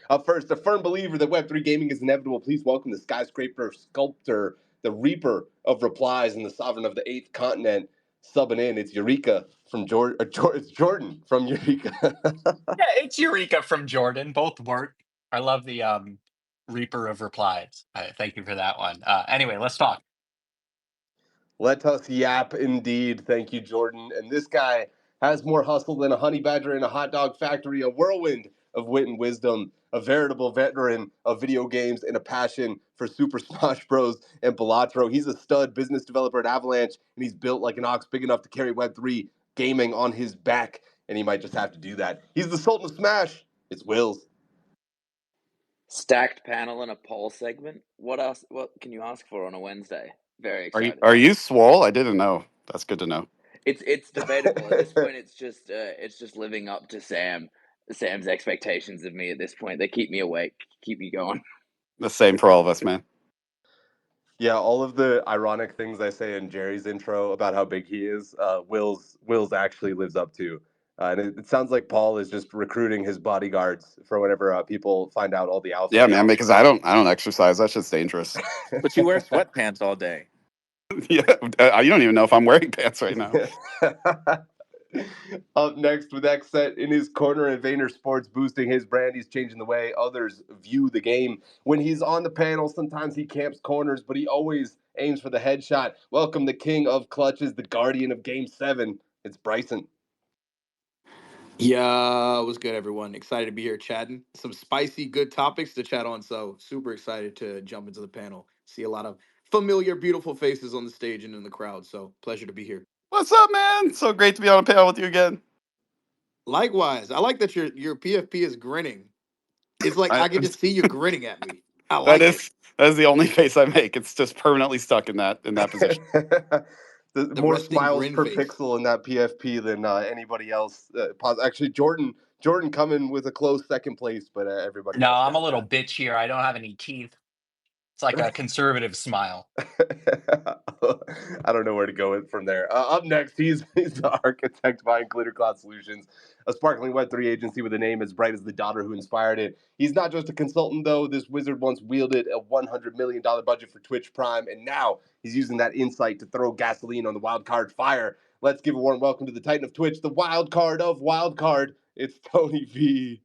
Up first, a firm believer that Web3 gaming is inevitable. Please welcome the skyscraper sculptor, the reaper of replies, and the sovereign of the eighth continent. Subbing in, it's Eureka from Jordan. It's Jordan from Eureka. Yeah, it's Eureka from Jordan. Both work. I love the Reaper of replies. Thank you for that one. Anyway, let's talk. Let us yap indeed. Thank you, Jordan. And this guy has more hustle than a honey badger in a hot dog factory, a whirlwind of wit and wisdom, a veritable veteran of video games, and a passion for Super Smash Bros. And Balatro. He's a stud business developer at Avalanche, and he's built like an ox big enough to carry Web3 gaming on his back, and he might just have to do that. He's the Sultan of Smash. It's Wills. Stacked panel and a poll segment. What else? What can you ask for on a Wednesday? Very excited. Are you swole? I didn't know. That's good to know. It's debatable at this point. It's just living up to Sam's expectations of me at this point. They keep me awake, keep me going. The same for all of us, man. Yeah, all of the ironic things I say in Jerry's intro about how big he is, Will's actually lives up to. And it sounds like Paul is just recruiting his bodyguards for whenever people find out all the alpha. Yeah, man, because I don't exercise. That shit's dangerous. But you wear sweatpants all day. Yeah, you don't even know if I'm wearing pants right now. Up next with Xset in his corner and Vayner Sports boosting his brand. He's changing the way others view the game. When he's on the panel, sometimes he camps corners, but he always aims for the headshot. Welcome the king of clutches, the guardian of Game 7. It's Bryson. Yeah, what's good, everyone? Excited to be here chatting. Some spicy, good topics to chat on, so super excited to jump into the panel. See a lot of familiar, beautiful faces on the stage and in the crowd, so pleasure to be here. What's up, man? So great to be on a panel with you again. Likewise. I like that your PFP is grinning. It's like I can just see you grinning at me. I like that is the only face I make. It's just permanently stuck in that position. The more smiles per pixel in that PFP than anybody else. Actually, Jordan coming with a close second place, but everybody. No, I'm a little bitch here. I don't have any teeth. It's like a conservative smile. I don't know where to go from there. Up next, he's the architect behind Glitter Cloud Solutions, a sparkling Web3 agency with a name as bright as the daughter who inspired it. He's not just a consultant, though. This wizard once wielded a $100 million budget for Twitch Prime, and now he's using that insight to throw gasoline on the Wildcard fire. Let's give a warm welcome to the Titan of Twitch, the Wildcard of Wildcard. It's Tony V.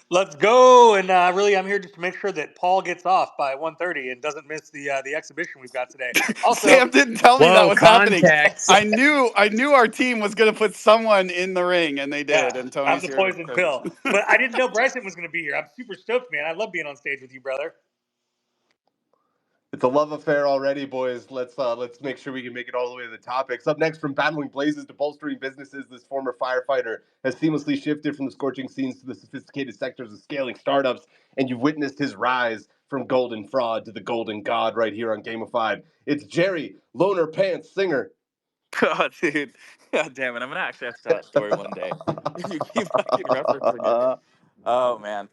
Let's go, and really, I'm here just to make sure that Paul gets off by 1:30 and doesn't miss the exhibition we've got today. Also, Sam didn't tell me that was happening. I knew our team was going to put someone in the ring, and they did. Yeah, and Tony's I'm the poison pill, but I didn't know Bryson was going to be here. I'm super stoked, man. I love being on stage with you, brother. It's a love affair already, boys. Let's make sure we can make it all the way to the topics. Up next, from battling blazes to bolstering businesses, this former firefighter has seamlessly shifted from the scorching scenes to the sophisticated sectors of scaling startups, and you've witnessed his rise from golden fraud to the golden god right here on Gamified. It's Jerry, Loner Pants Singer. God, dude. God damn it. I'm going to actually have to tell that story one day. You keep fucking referencing it. Oh, man.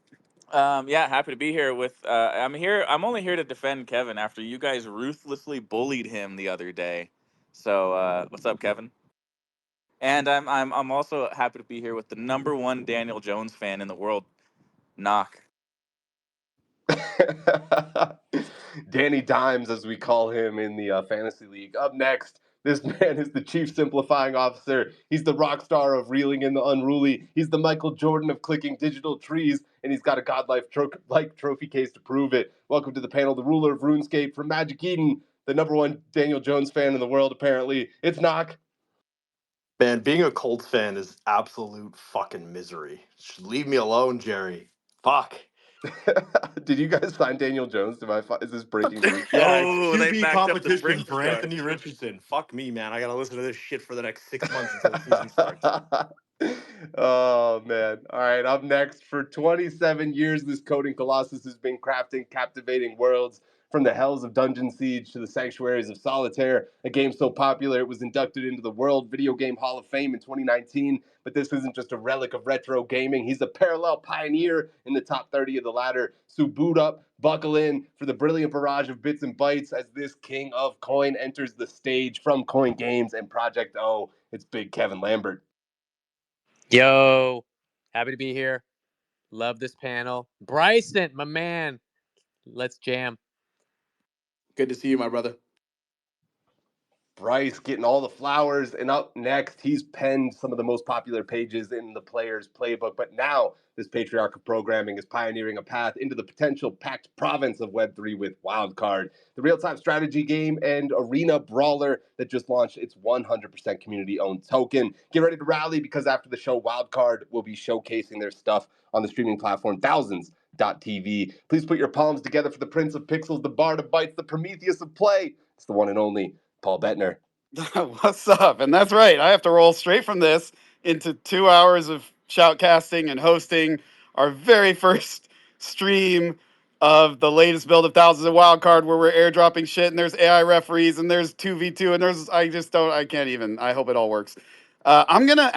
Yeah, happy to be here with I'm only here to defend Kevin after you guys ruthlessly bullied him the other day. So what's up, Kevin? And I'm also happy to be here with the #1 Daniel Jones fan in the world, Knock. Danny Dimes, as we call him in the fantasy league. Up next, this man is the chief simplifying officer. He's the rock star of reeling in the unruly. He's the Michael Jordan of clicking digital trees, and he's got a godlike trophy case to prove it. Welcome to the panel, the ruler of RuneScape from Magic Eden, the #1 Daniel Jones fan in the world, apparently. It's Knock. Man, being a Colts fan is absolute fucking misery. Just leave me alone, Jerry. Fuck. Did you guys sign Daniel Jones? Is this breaking news? Yeah, QB competition for Anthony Richardson. Fuck me, man. I gotta listen to this shit for the next 6 months until the season starts. Oh, man. All right, up next, for 27 years, this coding colossus has been crafting captivating worlds. From the hells of Dungeon Siege to the sanctuaries of Solitaire, a game so popular it was inducted into the World Video Game Hall of Fame in 2019. But this isn't just a relic of retro gaming. He's a parallel pioneer in the top 30 of the ladder. So boot up, buckle in for the brilliant barrage of bits and bytes as this king of coin enters the stage from Coin Games and Project O. It's Big Kevin Lambert. Yo, happy to be here. Love this panel. Bryson, my man. Let's jam. Good to see you, my brother. Bryce getting all the flowers, and up next, he's penned some of the most popular pages in the player's playbook. But now, this patriarch of programming is pioneering a path into the potential packed province of Web3 with Wildcard, the real-time strategy game and arena brawler that just launched its 100% community-owned token. Get ready to rally, because after the show, Wildcard will be showcasing their stuff on the streaming platform Thousands.tv. Please put your palms together for the Prince of Pixels, the Bard of Bytes, the Prometheus of Play. It's the one and only Paul Bettner. What's up? And that's right. I have to roll straight from this into 2 hours of shoutcasting and hosting our very first stream of the latest build of Thousands of Wildcard, where we're airdropping shit, and there's AI referees, and there's 2v2, and I can't even. I hope it all works. I'm gonna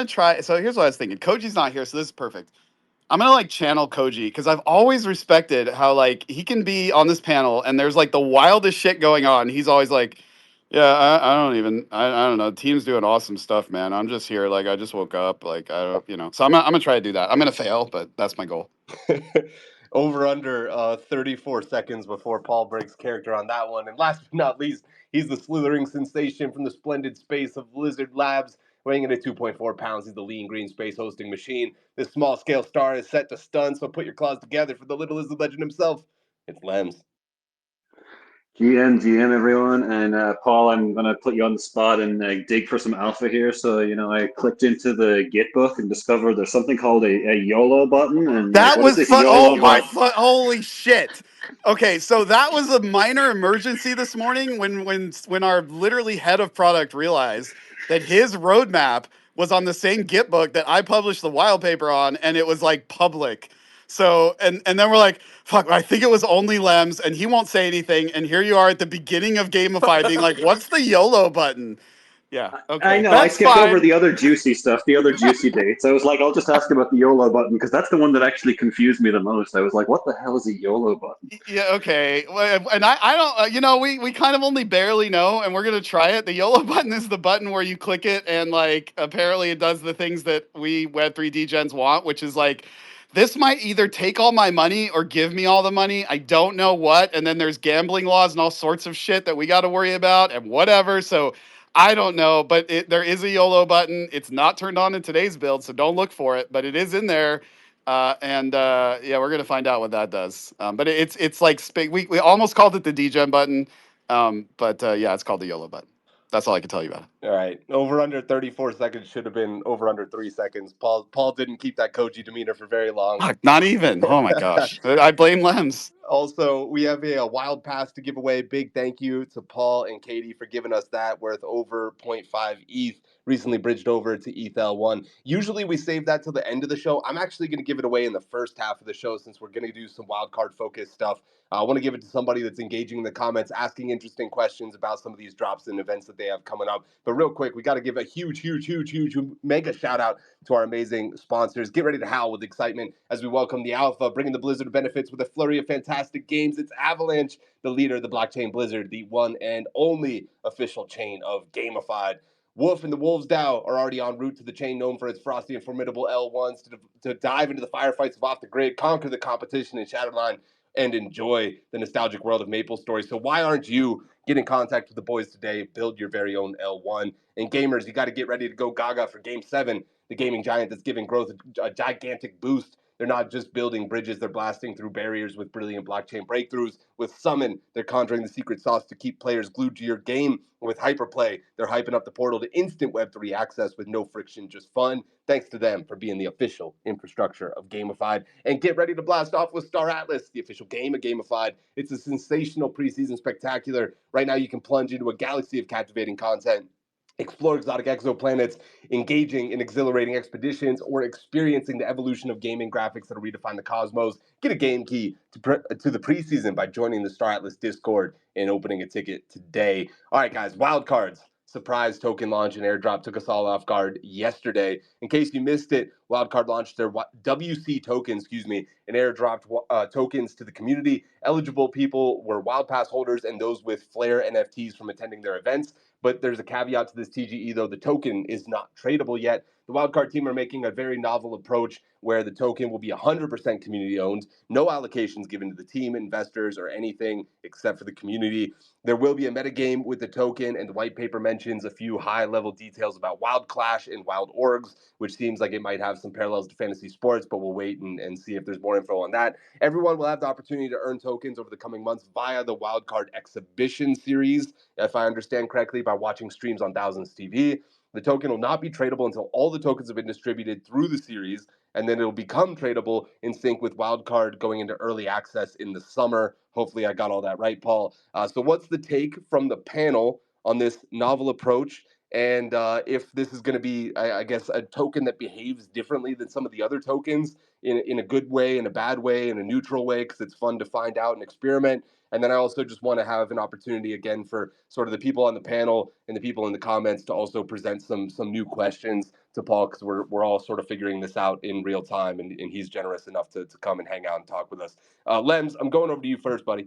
try. So here's what I was thinking. Koji's not here, so this is perfect. I'm gonna like channel Koji, because I've always respected how like he can be on this panel and there's like the wildest shit going on. He's always like, yeah, I don't know. Team's doing awesome stuff, man. I'm just here, like I just woke up, like I don't, So I'm gonna try to do that. I'm gonna fail, but that's my goal. Over under 34 seconds before Paul breaks character on that one. And last but not least, he's the slithering sensation from the splendid space of Lizard Labs. Weighing in at 2.4 pounds, he's the lean green space hosting machine. This small-scale star is set to stun, so put your claws together for the little lizard legend himself. It's Lems. GM, everyone. And Paul, I'm going to put you on the spot and dig for some alpha here. So, I clicked into the Git book and discovered there's something called a YOLO button. And that what was is this oh YOLO my button? holy shit. Okay, so that was a minor emergency this morning when our literally head of product realized that his roadmap was on the same Git book that I published the wild paper on, and it was like public. So and then we're like, fuck, I think it was only Lems, and he won't say anything. And here you are at the beginning of Gamify being like, what's the YOLO button? Yeah, okay. I know, That's I skipped fine. over the other juicy stuff, the other juicy dates. I was like, I'll just ask about the YOLO button, because that's the one that actually confused me the most. I was like, what the hell is a YOLO button? Yeah, okay. And I don't, we kind of only barely know, and we're going to try it. The YOLO button is the button where you click it, and like, apparently it does the things that we Web3 degens want, which is like, this might either take all my money or give me all the money. I don't know what. And then there's gambling laws and all sorts of shit that we got to worry about and whatever. So I don't know, but there is a YOLO button. It's not turned on in today's build, so don't look for it, but it is in there. Yeah, we're gonna find out what that does. But it's like we almost called it the degen button, but yeah, it's called the YOLO button. That's all I can tell you about it. All right. Over under 34 seconds should have been over under 3 seconds. Paul didn't keep that Koji demeanor for very long. Fuck, not even. Oh my gosh. I blame Lems. Also, we have a wild pass to give away. Big thank you to Paul and Katie for giving us that, worth over 0.5 ETH. Recently bridged over to ETH-L1. Usually we save that till the end of the show. I'm actually going to give it away in the first half of the show, since we're going to do some wildcard focused stuff. I want to give it to somebody that's engaging in the comments, asking interesting questions about some of these drops and events that they have coming up. But real quick, we got to give a huge mega shout out to our amazing sponsors. Get ready to howl with excitement as we welcome the Alpha, bringing the Blizzard benefits with a flurry of fantastic games. It's Avalanche, the leader of the blockchain Blizzard, the one and only official chain of gamified. Wolf and the Wolves DAO are already en route to the chain known for its frosty and formidable L1s to dive into the firefights of off the grid, conquer the competition in Shadowline, and enjoy the nostalgic world of Maple Story. So why aren't you get in contact with the boys today? Build your very own L1. And gamers, you got to get ready to go gaga for Game 7, the gaming giant that's giving growth a gigantic boost. They're not just building bridges, they're blasting through barriers with brilliant blockchain breakthroughs. With Summon, they're conjuring the secret sauce to keep players glued to your game. With Hyperplay, they're hyping up the portal to instant Web3 access with no friction, just fun. Thanks to them for being the official infrastructure of Gamified. And get ready to blast off with Star Atlas, the official game of Gamified. It's a sensational preseason spectacular. Right now you can plunge into a galaxy of captivating content, explore exotic exoplanets, engaging in exhilarating expeditions, or experiencing the evolution of gaming graphics that redefine the cosmos. Get a game key to the preseason by joining the Star Atlas Discord and opening a ticket today. All right, guys, wildcards. Surprise token launch and airdrop took us all off guard yesterday. In case you missed it, Wildcard launched their WC tokens, and airdropped tokens to the community. Eligible people were Wild Pass holders and those with Flare NFTs from attending their events. But there's a caveat to this TGE, though. The token is not tradable yet. The Wildcard team are making a very novel approach where the token will be 100% community owned, no allocations given to the team, investors, or anything except for the community. There will be a metagame with the token, and the white paper mentions a few high-level details about Wild Clash and Wild Orgs, which seems like it might have some parallels to fantasy sports, but we'll wait and see if there's more info on that. Everyone will have the opportunity to earn tokens over the coming months via the Wildcard Exhibition Series, if I understand correctly, by watching streams on Thousands TV. The token will not be tradable until all the tokens have been distributed through the series, and then it'll become tradable in sync with Wildcard going into early access in the summer. Hopefully I got all that right, Paul. So what's the take from the panel on this novel approach? And if this is going to be, I guess, a token that behaves differently than some of the other tokens in a good way, in a bad way, in a neutral way, because it's fun to find out and experiment. And then I also just want to have an opportunity again for sort of the people on the panel and the people in the comments to also present some new questions to Paul, because we're all sort of figuring this out in real time, and he's generous enough to come and hang out and talk with us. Lems, I'm going over to you first, buddy.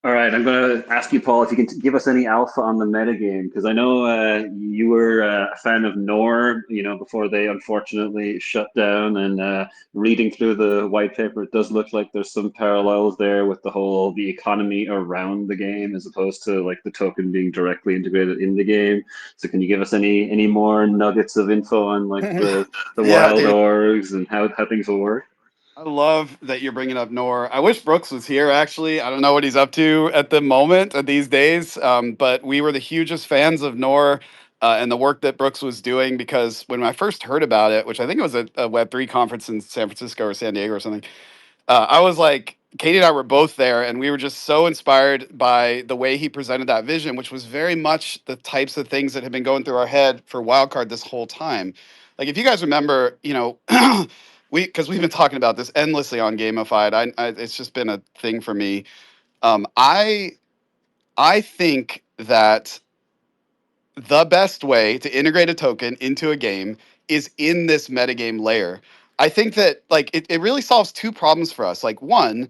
All right, I'm going to ask you, Paul, if you can give us any alpha on the metagame, because I know you were a fan of Nor, before they unfortunately shut down. And reading through the white paper, it does look like there's some parallels there with the economy around the game, as opposed to like the token being directly integrated in the game. So can you give us any more nuggets of info on like the Yeah, wild dude. orgs and how things will work? I love that you're bringing up Nor. I wish Brooks was here, actually. I don't know what he's up to at the moment, these days, but we were the hugest fans of Nor and the work that Brooks was doing, because when I first heard about it, which I think it was a Web3 conference in San Francisco or San Diego or something, I was like, Katie and I were both there, and we were just so inspired by the way he presented that vision, which was very much the types of things that had been going through our head for Wildcard this whole time. Like, if you guys remember, because we've been talking about this endlessly on Gamified. It's just been a thing for me. I think that the best way to integrate a token into a game is in this metagame layer. I think that like it really solves two problems for us. Like, one,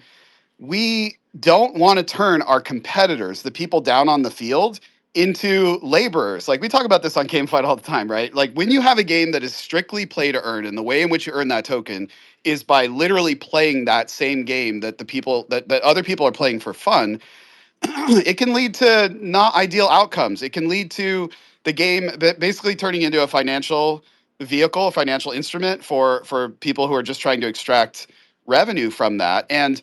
we don't want to turn our competitors, the people down on the field, into laborers. Like, we talk about this on GameFight all the time, right? Like, when you have a game that is strictly play to earn, and the way in which you earn that token is by literally playing that same game that that other people are playing for fun, it can lead to not ideal outcomes. It can lead to the game basically turning into a financial vehicle, a financial instrument for people who are just trying to extract revenue from that. And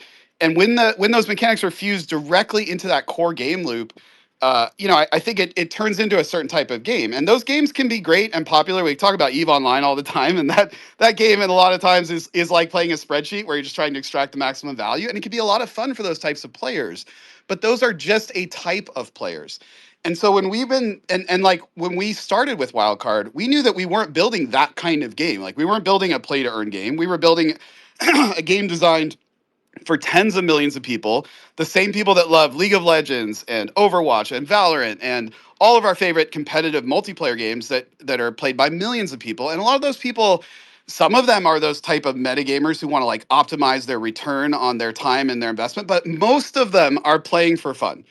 when those mechanics are fused directly into that core game loop, I think it turns into a certain type of game. And those games can be great and popular. We talk about EVE Online all the time, and that game, and a lot of times, is like playing a spreadsheet where you're just trying to extract the maximum value. And it can be a lot of fun for those types of players. But those are just a type of players. And so when we've been and like when we started with Wildcard, we knew that we weren't building that kind of game. Like, we weren't building a play to earn game. We were building a game designed for tens of millions of people, the same people that love League of Legends and Overwatch and Valorant and all of our favorite competitive multiplayer games that are played by millions of people. And a lot of those people, some of them are those type of metagamers who want to like optimize their return on their time and their investment, but most of them are playing for fun.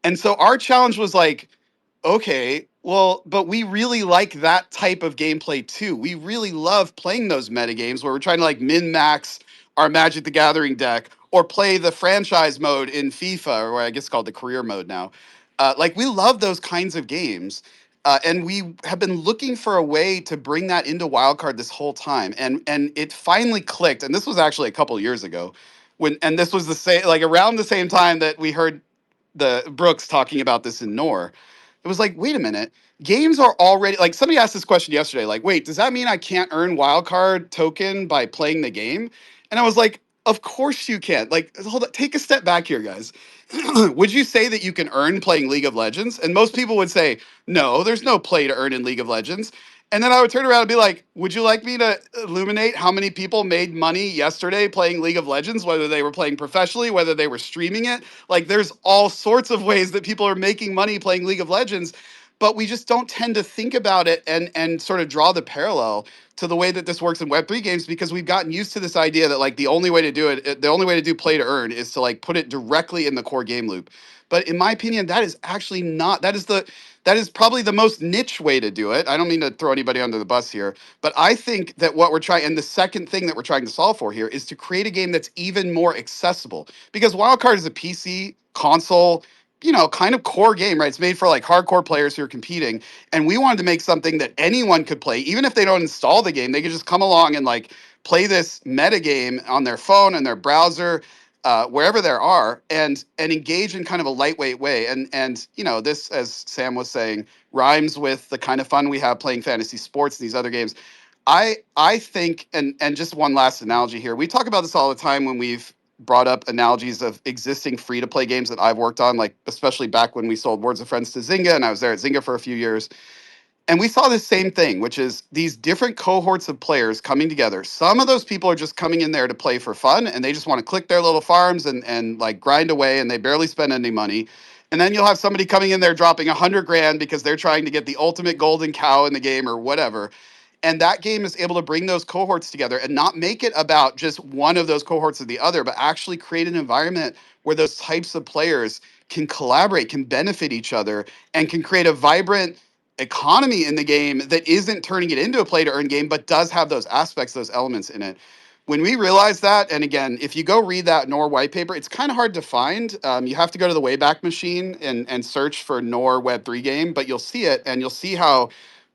And so our challenge was like, okay, well, but we really like that type of gameplay too. We really love playing those metagames where we're trying to like min-max our Magic the Gathering deck, or play the franchise mode in FIFA, or I guess called the career mode now. Like, we love those kinds of games. And we have been looking for a way to bring that into Wildcard this whole time. And it finally clicked. And this was actually a couple years ago, and this was the same, like around the same time that we heard the Brooks talking about this in Nor. It was like, wait a minute, games are already, like, somebody asked this question yesterday, like, wait, does that mean I can't earn wildcard token by playing the game? And I was like, of course you can. Like, hold on, take a step back here, guys. Would you say that you can earn playing League of Legends? And most people would say, no, there's no play to earn in League of Legends. And then I would turn around and be like, would you like me to illuminate how many people made money yesterday playing League of Legends, whether they were playing professionally, whether they were streaming it? Like, there's all sorts of ways that people are making money playing League of Legends. but we just don't tend to think about it and sort of draw the parallel to the way that this works in Web3 games, because we've gotten used to this idea that like the only way to do it, the only way to do play to earn is to like put it directly in the core game loop. But in my opinion, that is actually not, that is probably the most niche way to do it. I don't mean to throw anybody under the bus here, but I think that what we're trying, and the second thing that we're trying to solve for here, is to create a game that's even more accessible. Because Wildcard is a PC, console, kind of core game, right? It's made for like hardcore players who are competing. And we wanted to make something that anyone could play, even if they don't install the game. They could just come along and like play this meta game on their phone and their browser, wherever there are, and engage in kind of a lightweight way. And this, as Sam was saying, rhymes with the kind of fun we have playing fantasy sports and these other games. I think, and just one last analogy here. We talk about this all the time when we've brought up analogies of existing free to play games that I've worked on, like especially back when we sold Words of Friends to Zynga, and I was there at Zynga for a few years. And we saw this same thing, which is these different cohorts of players coming together. Some of those people are just coming in there to play for fun, and they just want to click their little farms and like grind away, and they barely spend any money. And then you'll have somebody coming in there dropping 100 grand because they're trying to get the ultimate golden cow in the game or whatever. And that game is able to bring those cohorts together and not make it about just one of those cohorts or the other, but actually create an environment where those types of players can collaborate, can benefit each other, and can create a vibrant economy in the game that isn't turning it into a play to earn game, but does have those aspects, those elements in it. When we realized that, and again, if you go read that Nor white paper, it's kind of hard to find. You have to go to the Wayback Machine and search for Nor Web3 game, but you'll see it, and you'll see how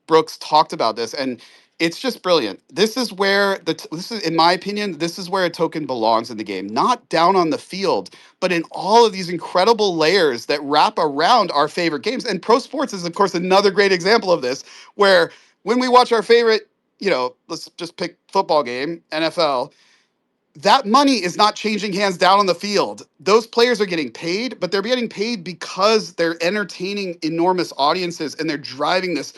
Brooks talked about this, and it's just brilliant. This is where this is, in my opinion, this is where a token belongs in the game, not down on the field, but in all of these incredible layers that wrap around our favorite games. And pro sports is, of course, another great example of this, where when we watch our favorite, let's just pick football game, NFL, that money is not changing hands down on the field. Those players are getting paid, but they're getting paid because they're entertaining enormous audiences, and they're driving this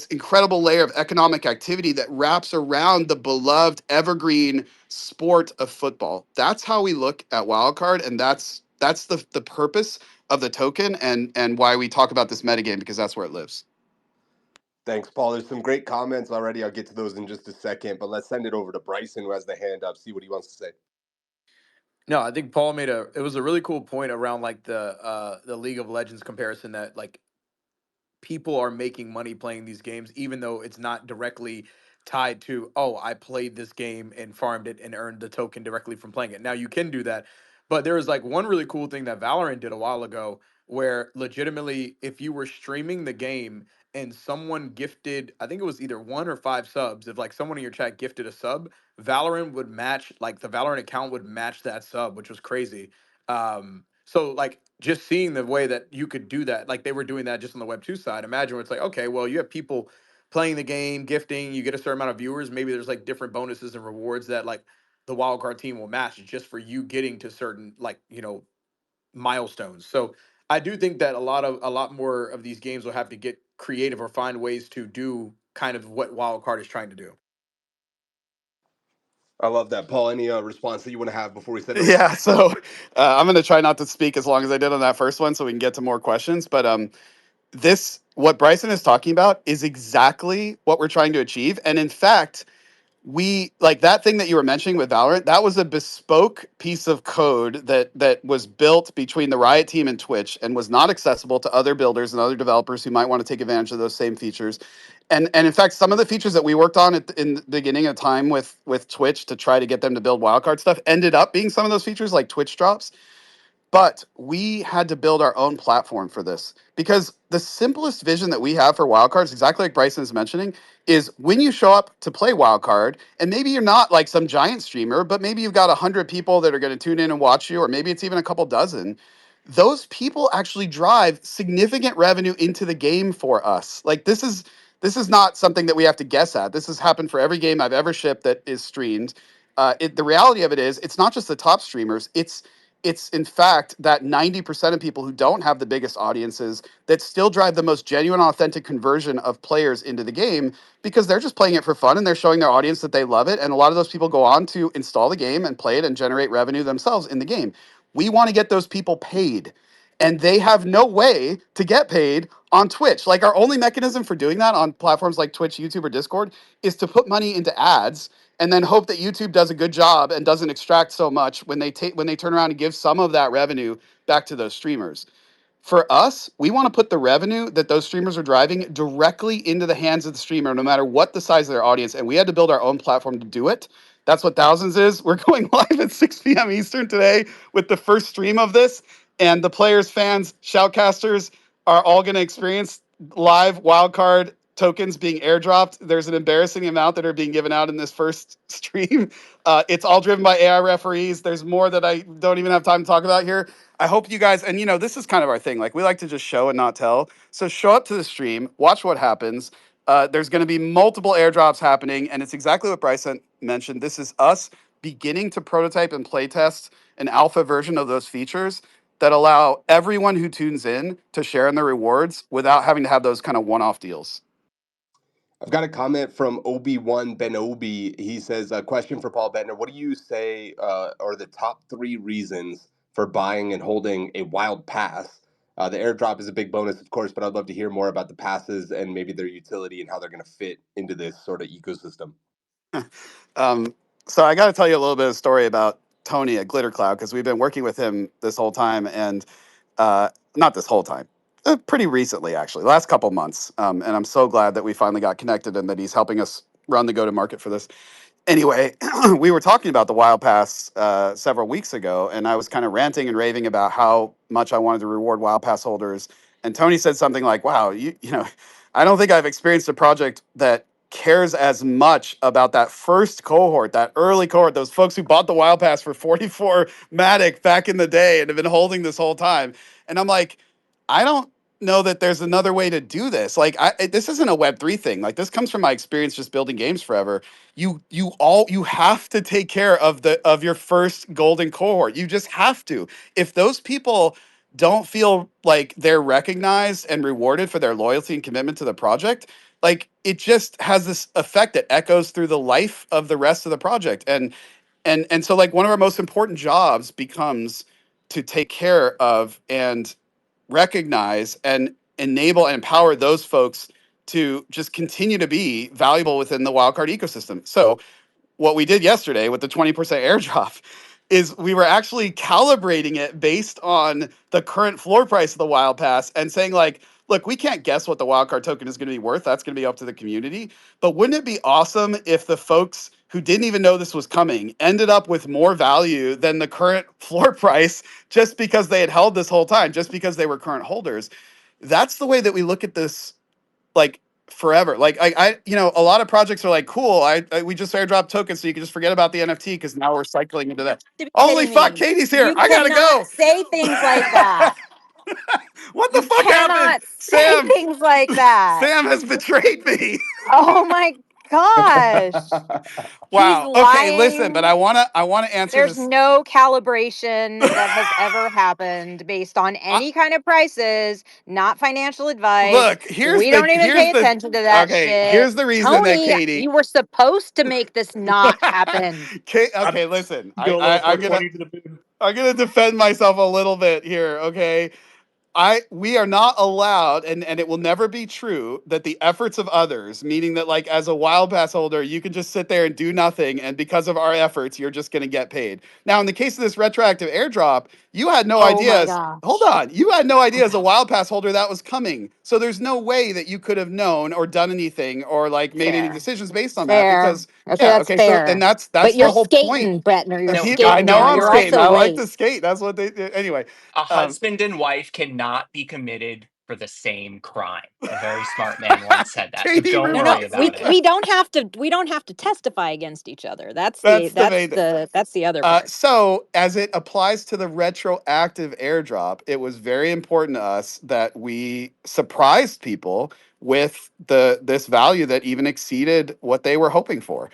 incredible layer of economic activity that wraps around the beloved evergreen sport of football. That's how we look at Wildcard, and that's the purpose of the token, and why we talk about this metagame, because that's where it lives. Thanks, Paul. There's some great comments already. I'll get to those in just a second, but let's send it over to Bryson, who has the hand up, see what he wants to say. No, I think Paul it was a really cool point around like the League of Legends comparison, that like people are making money playing these games, even though it's not directly tied to, oh, I played this game and farmed it and earned the token directly from playing it. Now you can do that, but there was like one really cool thing that Valorant did a while ago, where legitimately, if you were streaming the game and someone gifted, I think it was either 1 or 5 subs, if like someone in your chat gifted a sub, Valorant would match, like the Valorant account would match that sub, which was crazy. So like just seeing the way that you could do that, like they were doing that just on the Web 2 side. Imagine where it's like, okay, well, you have people playing the game, gifting, you get a certain amount of viewers. Maybe there's like different bonuses and rewards that like the wildcard team will match just for you getting to certain like, milestones. So I do think that a lot more of these games will have to get creative or find ways to do kind of what wildcard is trying to do. I love that. Paul, any response that you want to have before we set it over? Yeah, so I'm going to try not to speak as long as I did on that first one so we can get to more questions. But what Bryson is talking about is exactly what we're trying to achieve. And in fact, we like that thing that you were mentioning with Valorant. That was a bespoke piece of code that was built between the Riot team and Twitch, and was not accessible to other builders and other developers who might want to take advantage of those same features. And in fact, some of the features that we worked on in the beginning of time with Twitch to try to get them to build wildcard stuff ended up being some of those features, like Twitch drops. But we had to build our own platform for this, because the simplest vision that we have for wildcards, exactly like Bryson is mentioning, is when you show up to play wildcard, and maybe you're not like some giant streamer, but maybe you've got 100 people that are going to tune in and watch you, or maybe it's even a couple dozen. Those people actually drive significant revenue into the game for us. Like this is not something that we have to guess at. This has happened for every game I've ever shipped that is streamed. The reality of it is, it's not just the top streamers. It's in fact that 90% of people who don't have the biggest audiences that still drive the most genuine, authentic conversion of players into the game, because they're just playing it for fun and they're showing their audience that they love it. And a lot of those people go on to install the game and play it and generate revenue themselves in the game. We want to get those people paid. and they have no way to get paid on Twitch. Like our only mechanism for doing that on platforms like Twitch, YouTube, or Discord is to put money into ads and then hope that YouTube does a good job and doesn't extract so much when they turn around and give some of that revenue back to those streamers. For us, we want to put the revenue that those streamers are driving directly into the hands of the streamer, no matter what the size of their audience. And we had to build our own platform to do it. That's what Thousands is. We're going live at 6 p.m. Eastern today with the first stream of this. And the players, fans, shoutcasters are all going to experience live wildcard tokens being airdropped. There's an embarrassing amount that are being given out in this first stream. It's all driven by AI referees. There's more that I don't even have time to talk about here. I hope you guys, and this is kind of our thing. Like we like to just show and not tell. So show up to the stream, watch what happens. There's going to be multiple airdrops happening, and it's exactly what Bryson mentioned. This is us beginning to prototype and play test an alpha version of those features that allow everyone who tunes in to share in the rewards without having to have those kind of one-off deals. I've got a comment from Obi-Wan Benobi. He says, a question for Paul Bettner. What do you say are the top 3 reasons for buying and holding a wild pass? The airdrop is a big bonus, of course, but I'd love to hear more about the passes and maybe their utility and how they're going to fit into this sort of ecosystem. So I got to tell you a little bit of story about Tony at Glitter Cloud, because we've been working with him this whole time, and not this whole time, pretty recently, actually, the last couple months. And I'm so glad that we finally got connected and that he's helping us run the go-to-market for this. Anyway, we were talking about the Wild Pass several weeks ago, and I was kind of ranting and raving about how much I wanted to reward Wild Pass holders. And Tony said something like, wow, you know, I don't think I've experienced a project that cares as much about that first cohort, that early cohort, those folks who bought the Wild Pass for 44 Matic back in the day and have been holding this whole time. And I'm like, I don't know that there's another way to do this. Like, this isn't a Web3 thing. Like, this comes from my experience just building games forever. You have to take care of your first golden cohort. You just have to. If those people don't feel like they're recognized and rewarded for their loyalty and commitment to the project, like it just has this effect that echoes through the life of the rest of the project. And so like one of our most important jobs becomes to take care of and recognize and enable and empower those folks to just continue to be valuable within the wildcard ecosystem. So what we did yesterday with the 20% airdrop is we were actually calibrating it based on the current floor price of the wild pass and saying like, look, we can't guess what the wildcard token is going to be worth. That's going to be up to the community. But wouldn't it be awesome if the folks who didn't even know this was coming ended up with more value than the current floor price just because they had held this whole time, just because they were current holders? That's the way that we look at this, like, forever. Like I a lot of projects are like, cool, we just airdrop tokens so you can just forget about the NFT because now we're cycling into that. To be Holy kidding fuck, me. Katie's here. You I gotta cannot go. say things like that. What the You fuck happened? cannot say things like that. Sam has betrayed me. Oh my gosh. He's Wow. Okay, listen, but lying. I wanna answer There's this. no calibration that has ever happened based on any kind of prices, not financial advice. Look, We don't even pay attention to that shit. here's the reason that Tony, Katie. you were supposed to make this not happen. Okay, listen. Go a little I'm gonna 420 to the boot. I'm gonna defend myself a little bit here, okay? We are not allowed, and it will never be true, that the efforts of others, meaning that like as a wild pass holder, you can just sit there and do nothing, and because of our efforts, you're just gonna get paid. Now, in the case of this retroactive airdrop, you had no Oh my ideas. gosh. Hold on, you had no idea as a wild pass holder that was coming. So there's no way that you could have known or done anything or like made any Fair. decisions based on that Fair. because Okay, yeah, that's okay, so fair. and that's But the you're whole point. skating, Bettner. You're No, I skating know now. I'm You're skating. also I like late. to skate. That's what they anyway. a husband and wife cannot be committed for the same crime. A very smart man once said that. So Katie don't No, worry no, about it. we don't have to testify against each other. That's the that's the other part. So, as it applies to the retroactive airdrop, it was very important to us that we surprised people with this value that even exceeded what they were hoping for.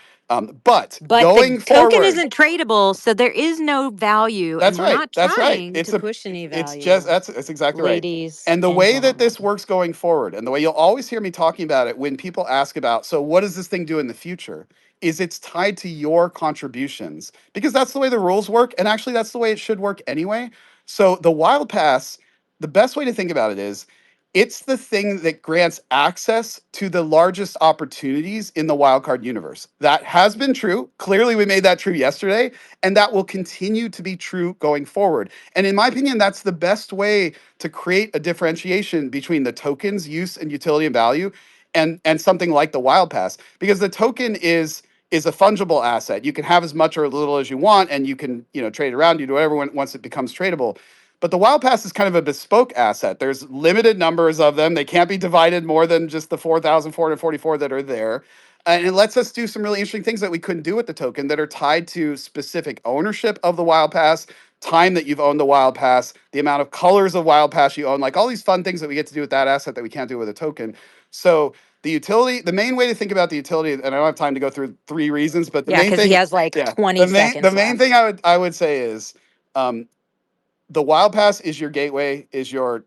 But But going the token forward, isn't tradable, so there is no value, that's and we're right. not That's right. trying It's to a. push any It's value, just that's exactly right. ladies And the and way that this gentlemen. works going forward, and the way you'll always hear me talking about it when people ask about, so what does this thing do in the future? Is it's tied to your contributions because that's the way the rules work, and actually that's the way it should work anyway. So the wild pass, the best way to think about it is it's the thing that grants access to the largest opportunities in the wildcard universe. That has been true. Clearly, we made that true yesterday, and that will continue to be true going forward. And in my opinion, that's the best way to create a differentiation between the token's use and utility and value and something like the wild pass, because the token is a fungible asset. You can have as much or as little as you want, and you can, trade around, you do whatever once it becomes tradable. But the wild pass is kind of a bespoke asset. There's limited numbers of them. They can't be divided more than just the 4,444 that are there. And it lets us do some really interesting things that we couldn't do with the token that are tied to specific ownership of the wild pass, time that you've owned the wild pass, the amount of colors of wild pass you own, like all these fun things that we get to do with that asset that we can't do with a token. So the utility, the main way to think about the utility, and I don't have time to go through 3 reasons, but the Yeah, main because thing, he has like 20 the seconds main left. thing I would say is, the wild pass is your gateway, is your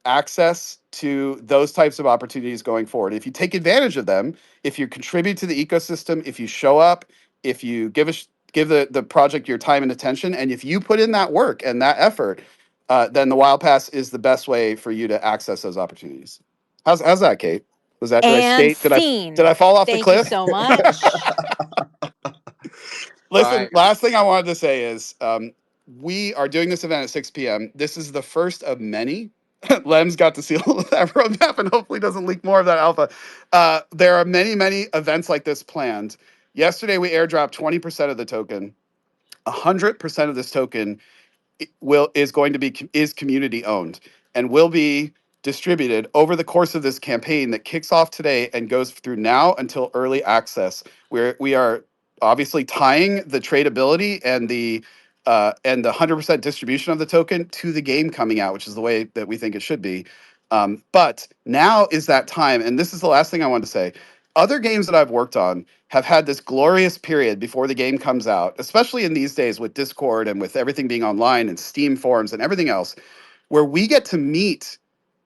access to those types of opportunities going forward. If you take advantage of them, if you contribute to the ecosystem, if you show up, if you give the project your time and attention, and if you put in that work and that effort, then the wild pass is the best way for you to access those opportunities. How's that, Kate? Was that, did I And skate? scene. Did I fall off the Thank you cliff? so much. Listen, Right. last thing I wanted to say is we are doing this event at 6 p.m. This is the first of many. Lem's got to see all of that roadmap and hopefully doesn't leak more of that alpha. There are many, many events like this planned. Yesterday, we airdropped 20% of the token. 100% of this token is community owned and will be distributed over the course of this campaign that kicks off today and goes through now until early access, where we are obviously tying the tradability and the 100% distribution of the token to the game coming out, which is the way that we think it should be. But now is that time, and this is the last thing I wanted to say. Other games that I've worked on have had this glorious period before the game comes out, especially in these days with Discord and with everything being online and Steam forums and everything else, where we get to meet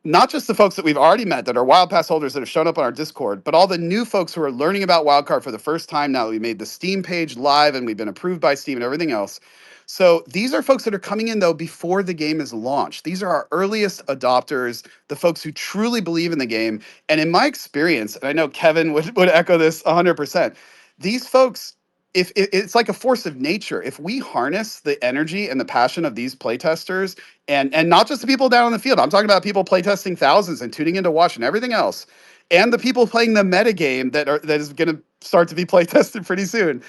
not just the folks that we've already met that are Wild Pass holders that have shown up on our Discord, but all the new folks who are learning about Wildcard for the first time now that we made the Steam page live and we've been approved by Steam and everything else. So these are folks that are coming in, though, before the game is launched. These are our earliest adopters, the folks who truly believe in the game. And in my experience, and I know Kevin would echo this 100%, these folks, if it's like a force of nature, if we harness the energy and the passion of these playtesters, and not just the people down on the field, I'm talking about people playtesting thousands and tuning in to watch and everything else, and the people playing the metagame that is going to start to be playtested pretty soon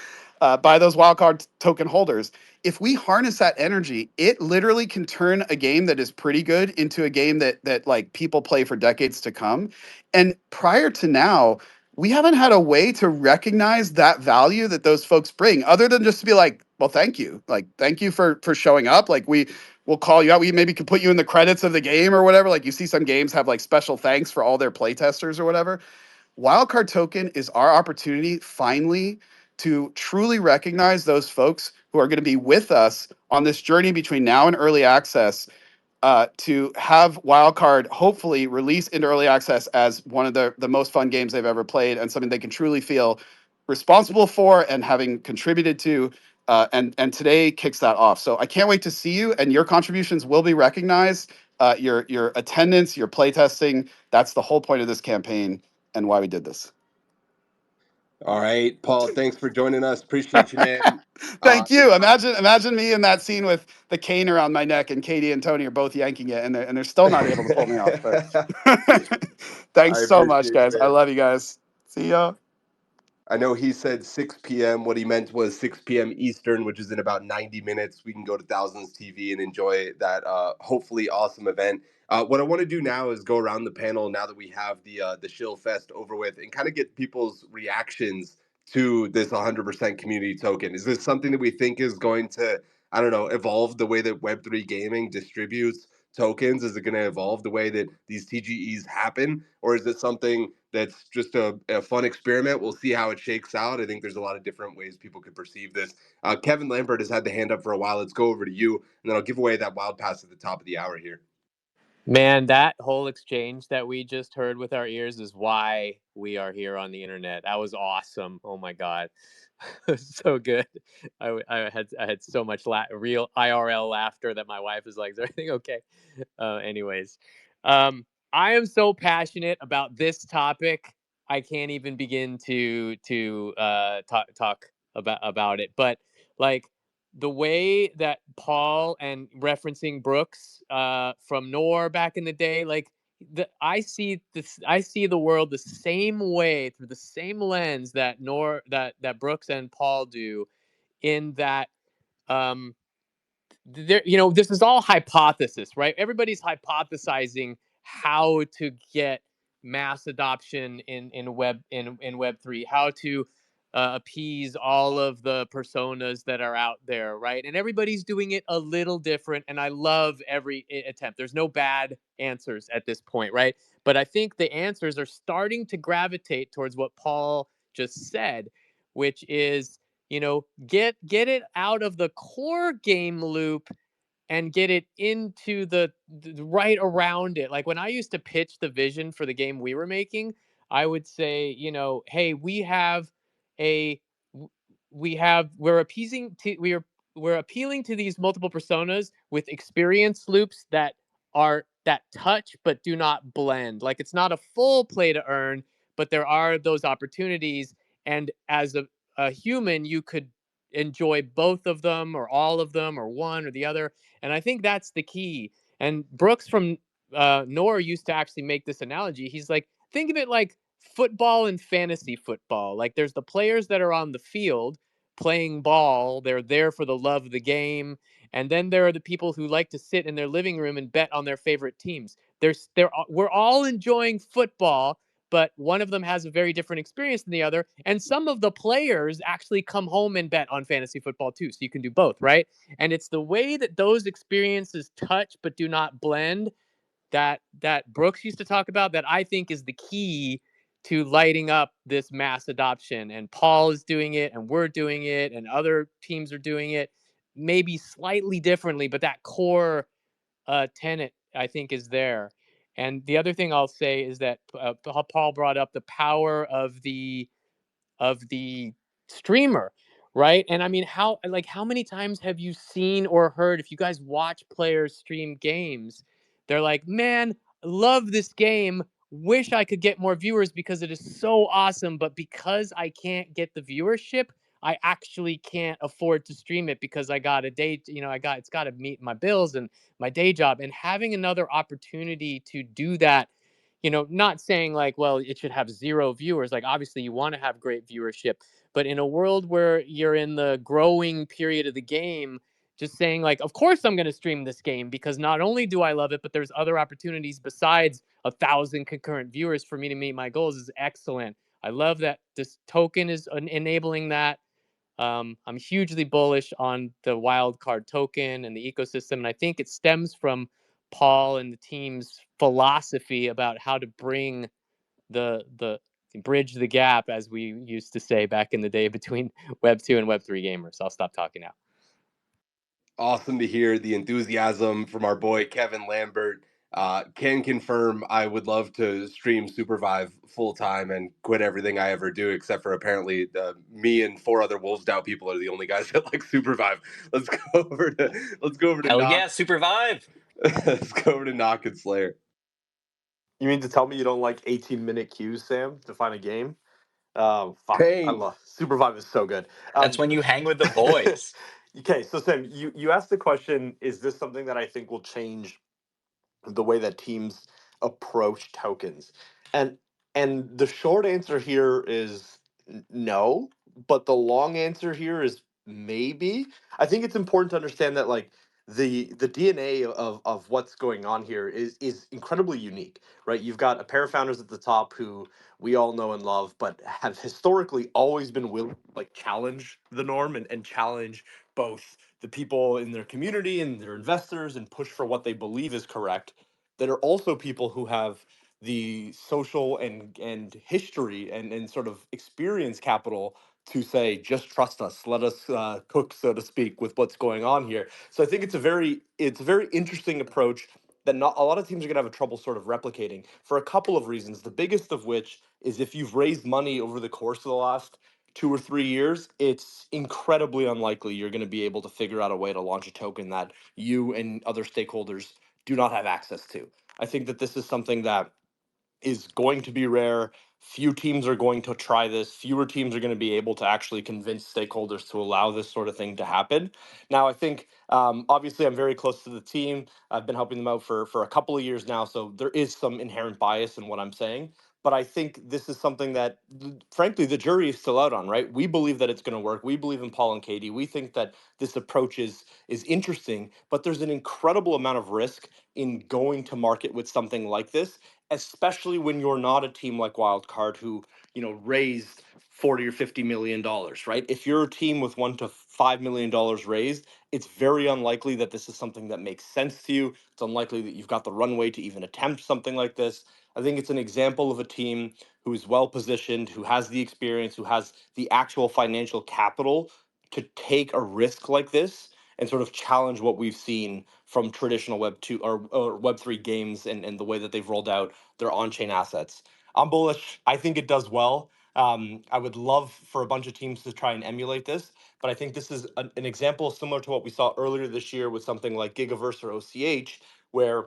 by those wildcard token holders. If we harness that energy, it literally can turn a game that is pretty good into a game that like people play for decades to come. And prior to now, we haven't had a way to recognize that value that those folks bring, other than just to be like, well, thank you. Like, thank you for showing up. Like, we'll call you out. We maybe could put you in the credits of the game or whatever. Like, you see some games have like special thanks for all their playtesters or whatever. Wildcard Token is our opportunity finally to truly recognize those folks who are going to be with us on this journey between now and early access, to have Wildcard hopefully release into early access as one of the most fun games they've ever played and something they can truly feel responsible for and having contributed to. And today kicks that off. So I can't wait to see you, and your contributions will be recognized. Your attendance, your playtesting, that's the whole point of this campaign and why we did this. All right, Paul, thanks for joining us. Appreciate you, man. Thank you. Imagine me in that scene with the cane around my neck and Katie and Tony are both yanking it, and they're still not able to pull me off. But thanks I so much, appreciate guys. you, I man. love you guys. See ya. I know he said 6 p.m. What he meant was 6 p.m. Eastern, which is in about 90 minutes. We can go to Thousands TV and enjoy that hopefully awesome event. What I want to do now is go around the panel now that we have the Shill Fest over with and kind of get people's reactions to this 100% community token. Is this something that we think is going to, I don't know, evolve the way that Web3 gaming distributes tokens? Is it going to evolve the way that these TGEs happen? Or is it something that's just a fun experiment? We'll see how it shakes out. I think there's a lot of different ways people could perceive this. Kevin Lambert has had the hand up for a while. Let's go over to you, and then I'll give away that wild pass at the top of the hour here. Man, that whole exchange that we just heard with our ears is why we are here on the internet. That was awesome. Oh my god, it was so good. I had so much real IRL laughter that my wife is like, "Is everything okay?" Anyways, I am so passionate about this topic. I can't even begin to talk about it. But like the way that Paul and referencing Brooks from Nor back in the day, like I see the world the same way through the same lens that that Brooks and Paul do, in that um, this is all hypothesis, right? Everybody's hypothesizing how to get mass adoption in Web3, how to appease all of the personas that are out there, right? And everybody's doing it a little different, and I love every attempt. There's no bad answers at this point, right? But I think the answers are starting to gravitate towards what Paul just said, which is, get it out of the core game loop and get it into the right around it. Like when I used to pitch the vision for the game we were making, I would say, hey, a we're appeasing to we're appealing to these multiple personas with experience loops that touch but do not blend. Like it's not a full play to earn, but there are those opportunities. And as a human, you could enjoy both of them or all of them or one or the other. And I think that's the key. And Brooks from Nor used to actually make this analogy. He's like, think of it like football and fantasy football. Like there's the players that are on the field playing ball. They're there for the love of the game. And then there are the people who like to sit in their living room and bet on their favorite teams. We're all enjoying football, but one of them has a very different experience than the other. And some of the players actually come home and bet on fantasy football too. So you can do both, right? And it's the way that those experiences touch but do not blend that Brooks used to talk about that I think is the key to lighting up this mass adoption. And Paul is doing it, and we're doing it, and other teams are doing it, maybe slightly differently, but that core tenet I think is there. And the other thing I'll say is that Paul brought up the power of the streamer, right? And I mean, how many times have you seen or heard, if you guys watch players stream games, they're like, man, love this game, wish I could get more viewers because it is so awesome, but because I can't get the viewership, I actually can't afford to stream it because I got a day, it's got to meet my bills and my day job. And having another opportunity to do that, not saying like, well, it should have 0 viewers. Like, obviously, you want to have great viewership. But in a world where you're in the growing period of the game, just saying, like, of course I'm going to stream this game because not only do I love it, but there's other opportunities besides 1,000 concurrent viewers for me to meet my goals is excellent. I love that this token is enabling that. I'm hugely bullish on the Wildcard token and the ecosystem. And I think it stems from Paul and the team's philosophy about how to bring the bridge the gap, as we used to say back in the day, between Web 2 and Web 3 gamers. I'll stop talking now. Awesome to hear the enthusiasm from our boy Kevin Lambert. Can confirm I would love to stream Supervive full time and quit everything I ever do, except for apparently me and 4 other WolvesDEN people are the only guys that like Supervive. Let's go over to Hell Knock. yeah, Supervive. Let's go over to Knock and Slayer. You mean to tell me you don't like 18-minute queues, Sam, to find a game? Fuck, I Pain. love Supervive is so good. That's when you hang with the boys. Okay, so Sam, you asked the question: is this something that I think will change the way that teams approach tokens? And the short answer here is no, but the long answer here is maybe. I think it's important to understand that like the DNA of what's going on here is incredibly unique, right? You've got a pair of founders at the top who we all know and love, but have historically always been willing to like challenge the norm and challenge both the people in their community and their investors and push for what they believe is correct. That are also people who have the social and history and sort of experience capital to say, just trust us, let us cook, so to speak, with what's going on here. So I think it's a very interesting approach that not a lot of teams are going to have trouble sort of replicating for a couple of reasons. The biggest of which is if you've raised money over the course of the last 2 or 3 years, it's incredibly unlikely you're going to be able to figure out a way to launch a token that you and other stakeholders do not have access to. I think that this is something that is going to be rare. Few teams are going to try this. Fewer teams are going to be able to actually convince stakeholders to allow this sort of thing to happen. Now, I think obviously I'm very close to the team. I've been helping them out for a couple of years now, so there is some inherent bias in what I'm saying. But I think this is something that, frankly, the jury is still out on. Right? We believe that it's going to work. We believe in Paul and Katie. We think that this approach is interesting, but there's an incredible amount of risk in going to market with something like this, especially when you're not a team like Wildcard who, raised 40 or 50 million dollars, right? If you're a team with $1 to $5 million raised, it's very unlikely that this is something that makes sense to you. It's unlikely that you've got the runway to even attempt something like this. I think it's an example of a team who is well positioned, who has the experience, who has the actual financial capital to take a risk like this and sort of challenge what we've seen from traditional Web 2 or Web 3 games and the way that they've rolled out their on-chain assets. I'm bullish. I think it does well. I would love for a bunch of teams to try and emulate this, but I think this is an example similar to what we saw earlier this year with something like Gigaverse or OCH, where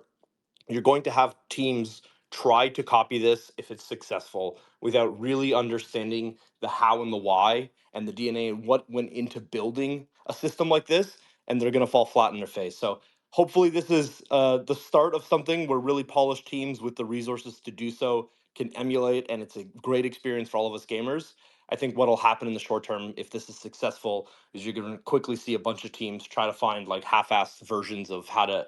you're going to have teams try to copy this if it's successful without really understanding the how and the why and the DNA and what went into building a system like this, and they're going to fall flat in their face. So hopefully this is the start of something where really polished teams with the resources to do so can emulate, and it's a great experience for all of us gamers. I think what'll happen in the short term, if this is successful, is you're going to quickly see a bunch of teams try to find like half-assed versions of how to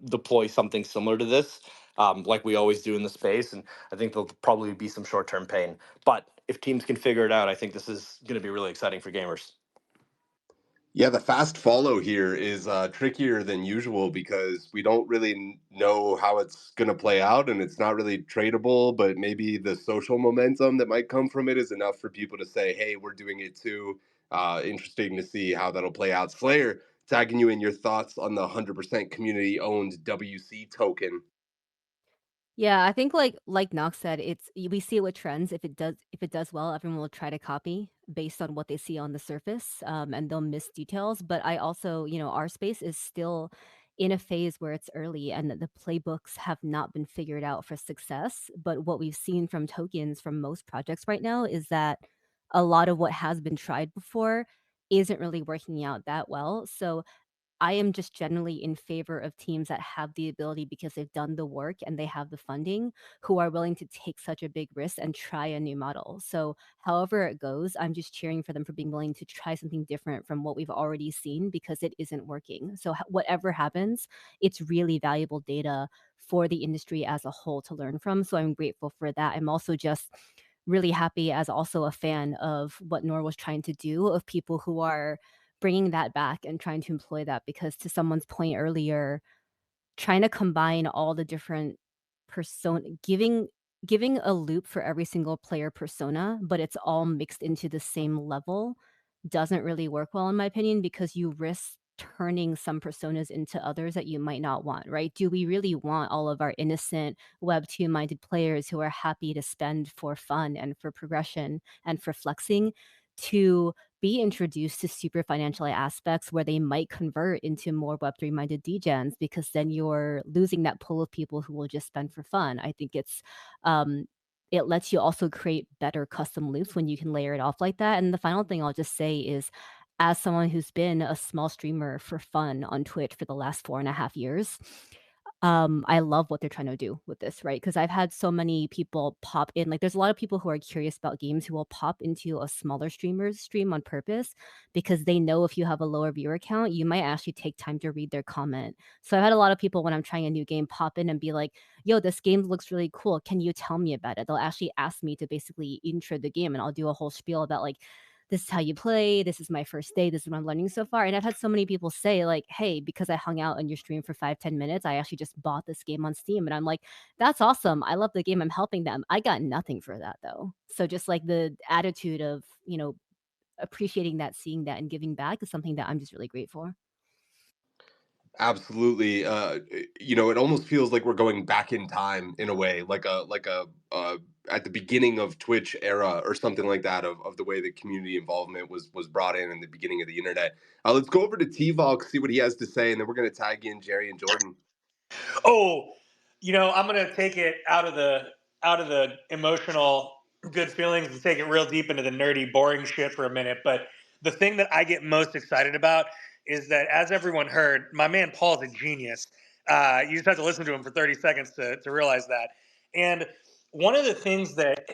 deploy something similar to this, like we always do in the space. And I think there'll probably be some short-term pain, but if teams can figure it out, I think this is going to be really exciting for gamers. Yeah, the fast follow here is trickier than usual because we don't really know how it's going to play out, and it's not really tradable, but maybe the social momentum that might come from it is enough for people to say, hey, we're doing it too. Interesting to see how that'll play out. Slayer, tagging you in your thoughts on the 100% community owned WC token. Yeah, I think like Nox said, we see it with trends. If it does well, everyone will try to copy based on what they see on the surface, and they'll miss details. But I also, our space is still in a phase where it's early and that the playbooks have not been figured out for success. But what we've seen from tokens from most projects right now is that a lot of what has been tried before isn't really working out that well. So I am just generally in favor of teams that have the ability because they've done the work and they have the funding, who are willing to take such a big risk and try a new model. So, however it goes, I'm just cheering for them for being willing to try something different from what we've already seen because it isn't working. So, whatever happens, it's really valuable data for the industry as a whole to learn from. So, I'm grateful for that. I'm also just really happy as also a fan of what Nor was trying to do, of people who are bringing that back and trying to employ that, because to someone's point earlier, trying to combine all the different persona, giving a loop for every single player persona, but it's all mixed into the same level, doesn't really work well in my opinion, because you risk turning some personas into others that you might not want, right? Do we really want all of our innocent Web 2 minded players who are happy to spend for fun and for progression and for flexing to be introduced to super financial aspects where they might convert into more Web3 minded degens, because then you're losing that pool of people who will just spend for fun? I think it lets you also create better custom loops when you can layer it off like that. And the final thing I'll just say is, as someone who's been a small streamer for fun on Twitch for the last 4.5 years, I love what they're trying to do with this, right? Because I've had so many people pop in. Like, there's a lot of people who are curious about games who will pop into a smaller streamer's stream on purpose because they know if you have a lower viewer count, you might actually take time to read their comment. So I've had a lot of people, when I'm trying a new game, pop in and be like, yo, this game looks really cool. Can you tell me about it? They'll actually ask me to basically intro the game, and I'll do a whole spiel about like, this is how you play, this is my first day, this is what I'm learning so far. And I've had so many people say like, hey, because I hung out on your stream for 5-10 minutes, I actually just bought this game on Steam. And I'm like, that's awesome, I love the game, I'm helping them. I got nothing for that though. So just like the attitude of, appreciating that, seeing that, and giving back is something that I'm just really grateful for. Absolutely. It almost feels like we're going back in time in a way, like a at the beginning of Twitch era or something like that, of the way that community involvement was brought in the beginning of the internet. Let's go over to T-Volk, see what he has to say, and then we're going to tag in Jerry and Jordan. Oh, I'm gonna take it out of the emotional good feelings and take it real deep into the nerdy, boring shit for a minute. But the thing that I get most excited about is that, as everyone heard, my man Paul's a genius. You just have to listen to him for 30 seconds to realize that. And one of the things that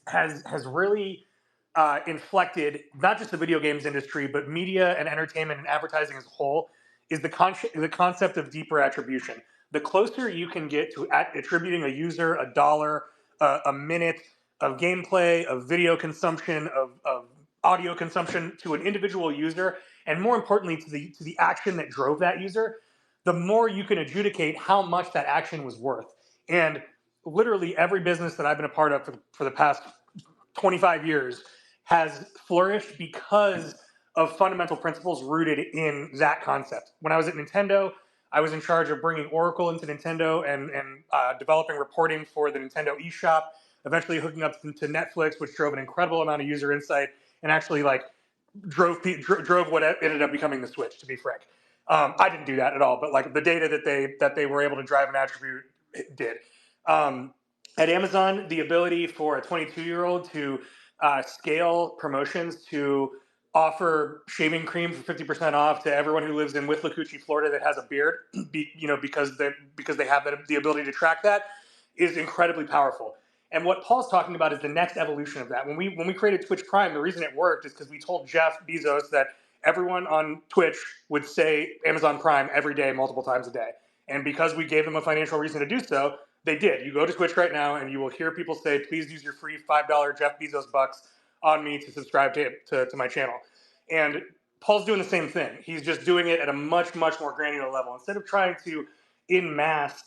has really inflected not just the video games industry, but media and entertainment and advertising as a whole is the concept of deeper attribution. The closer you can get to attributing a user a dollar, a minute of gameplay, of video consumption, of audio consumption to an individual user, and more importantly to the action that drove that user, the more you can adjudicate how much that action was worth. And literally every business that I've been a part of for the past 25 years has flourished because of fundamental principles rooted in that concept. When I was at Nintendo, I was in charge of bringing Oracle into Nintendo and developing reporting for the Nintendo eShop, eventually hooking up to Netflix, which drove an incredible amount of user insight and actually drove what ended up becoming the Switch, to be frank. I didn't do that at all, but the data that they were able to drive and attribute did. At Amazon, the ability for a 22-year-old to scale promotions to offer shaving cream for 50% off to everyone who lives in Withlacoochee, Florida, that has a beard, because they have the ability to track that, is incredibly powerful. And what Paul's talking about is the next evolution of that. When we created Twitch Prime, the reason it worked is because we told Jeff Bezos that everyone on Twitch would say Amazon Prime every day, multiple times a day. And because we gave them a financial reason to do so, they did. You go to Twitch right now and you will hear people say, please use your free $5 Jeff Bezos bucks on me to subscribe to my channel. And Paul's doing the same thing. He's just doing it at a much, much more granular level. Instead of trying to, in mass,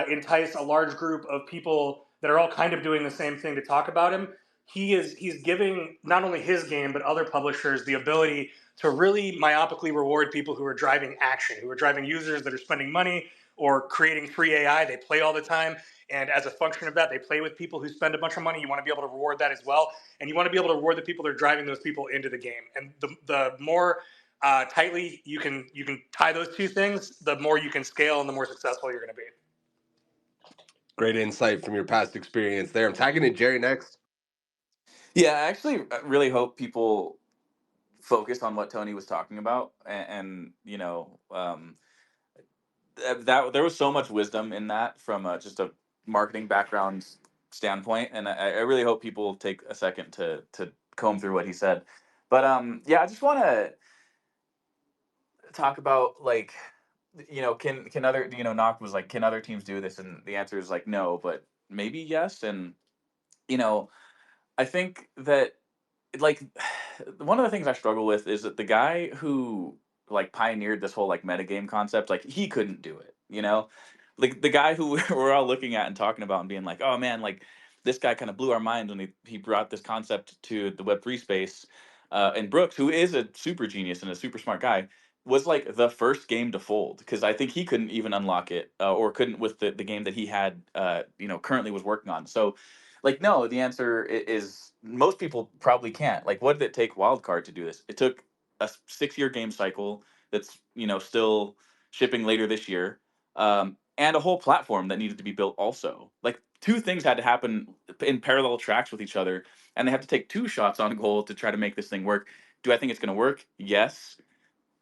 entice a large group of people that are all kind of doing the same thing to talk about him, he's giving not only his game, but other publishers the ability to really myopically reward people who are driving action, who are driving users that are spending money or creating free AI. They play all the time. And as a function of that, they play with people who spend a bunch of money. You want to be able to reward that as well. And you want to be able to reward the people that are driving those people into the game. And the more tightly you can tie those two things, the more you can scale and the more successful you're going to be. Great insight from your past experience there. I'm tagging in Jerry next. Yeah, I actually really hope people focus on what Tony was talking about, and that there was so much wisdom in that from just a marketing background standpoint, and I really hope people take a second to comb through what he said. But yeah, I just want to talk about can other Knock was like, can other teams do this, and the answer is like no, but maybe yes. And I think that like one of the things I struggle with is that the guy who pioneered this whole metagame concept, he couldn't do it, like the guy who we're all looking at and talking about and being like, oh man, this guy kind of blew our minds when he brought this concept to the Web3 space. And Brooks, who is a super genius and a super smart guy, was the first game to fold because I think he couldn't even unlock it or couldn't with the game that he had currently was working on. So no, the answer is most people probably can't. What did it take Wildcard to do this? It took a 6-year game cycle that's still shipping later this year, and a whole platform that needed to be built also. Two things had to happen in parallel tracks with each other, and they have to take 2 shots on goal to try to make this thing work. Do I think it's going to work? Yes,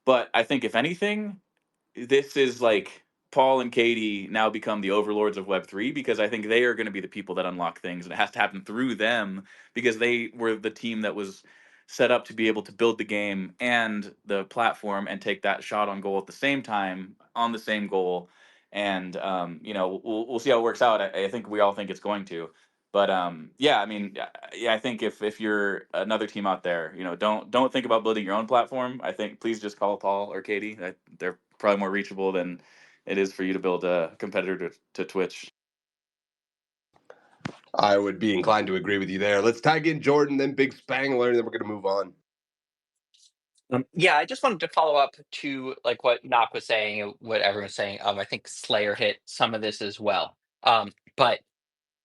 but I think if anything, this is Paul and Katie now become the overlords of Web3 because I think they are going to be the people that unlock things, and it has to happen through them because they were the team that was set up to be able to build the game and the platform and take that shot on goal at the same time on the same goal. And we'll see how it works out. I think we all think it's going to. But yeah, I mean, yeah, I think if you're another team out there, don't think about building your own platform. I think please just call Paul or Katie. They're probably more reachable than it is for you to build a competitor to Twitch. I would be inclined to agree with you there. Let's tag in Jordan, then Big Spangler, and then we're going to move on. Yeah, I just wanted to follow up to like what Knock was saying, what everyone's saying. I think Slayer hit some of this as well. But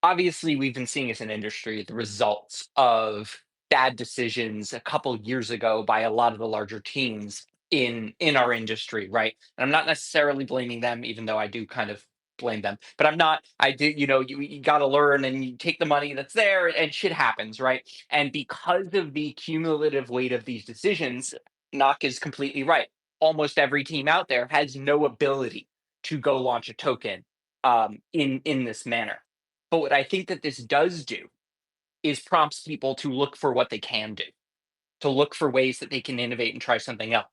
obviously we've been seeing as an industry the results of bad decisions a couple years ago by a lot of the larger teams in our industry, right? And I'm not necessarily blaming them, even though I do kind of blame them, but I'm not. I do, you got to learn and you take the money that's there and shit happens, right? And because of the cumulative weight of these decisions, Knock is completely right. Almost every team out there has no ability to go launch a token in this manner. But what I think that this does do is prompts people to look for what they can do, to look for ways that they can innovate and try something else,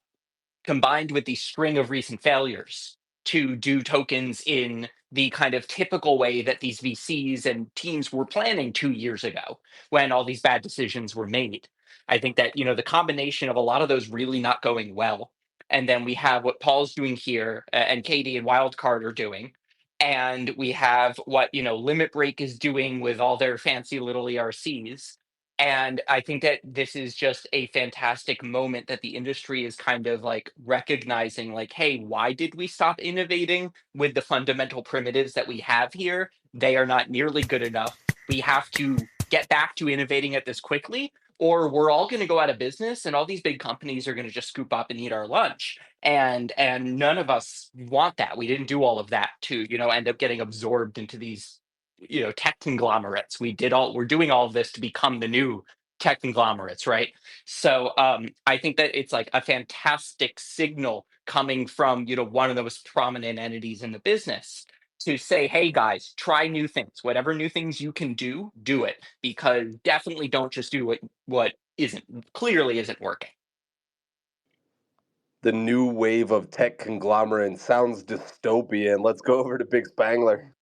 combined with the string of recent failures to do tokens in the kind of typical way that these VCs and teams were planning 2 years ago when all these bad decisions were made. I think that, the combination of a lot of those really not going well, and then we have what Paul's doing here and Katie and Wildcard are doing. And we have what, Limit Break is doing with all their fancy little ERCs. And I think that this is just a fantastic moment that the industry is kind of like recognizing, like, hey, why did we stop innovating with the fundamental primitives that we have here? They are not nearly good enough. We have to get back to innovating at this quickly, or we're all going to go out of business and all these big companies are going to just scoop up and eat our lunch. And none of us want that. We didn't do all of that to, end up getting absorbed into these tech conglomerates. We're doing all of this to become the new tech conglomerates, right? So I think that it's like a fantastic signal coming from one of the most prominent entities in the business to say, hey guys, try new things. Whatever new things you can do it, because definitely don't just do what clearly isn't working. The new wave of tech conglomerate sounds dystopian. Let's go over to Big Spangler.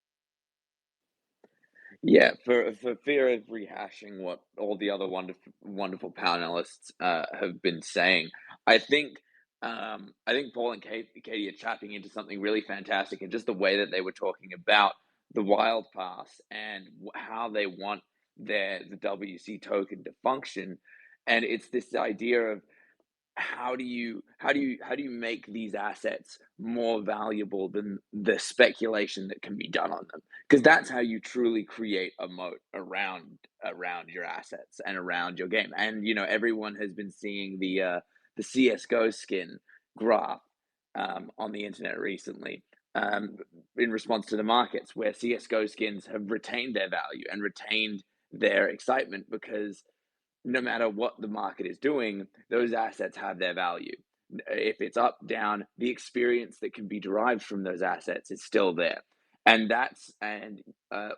Yeah, for fear of rehashing what all the other wonderful panelists have been saying, I think Paul and Katie are tapping into something really fantastic, and just the way that they were talking about the wild pass and how they want the WC token to function, and it's this idea of how do you make these assets more valuable than the speculation that can be done on them, because that's how you truly create a moat around your assets and around your game. And everyone has been seeing the CS:GO skin graph on the internet recently, in response to the markets, where CS:GO skins have retained their value and retained their excitement, because no matter what the market is doing, those assets have their value. If it's up, down, the experience that can be derived from those assets is still there. And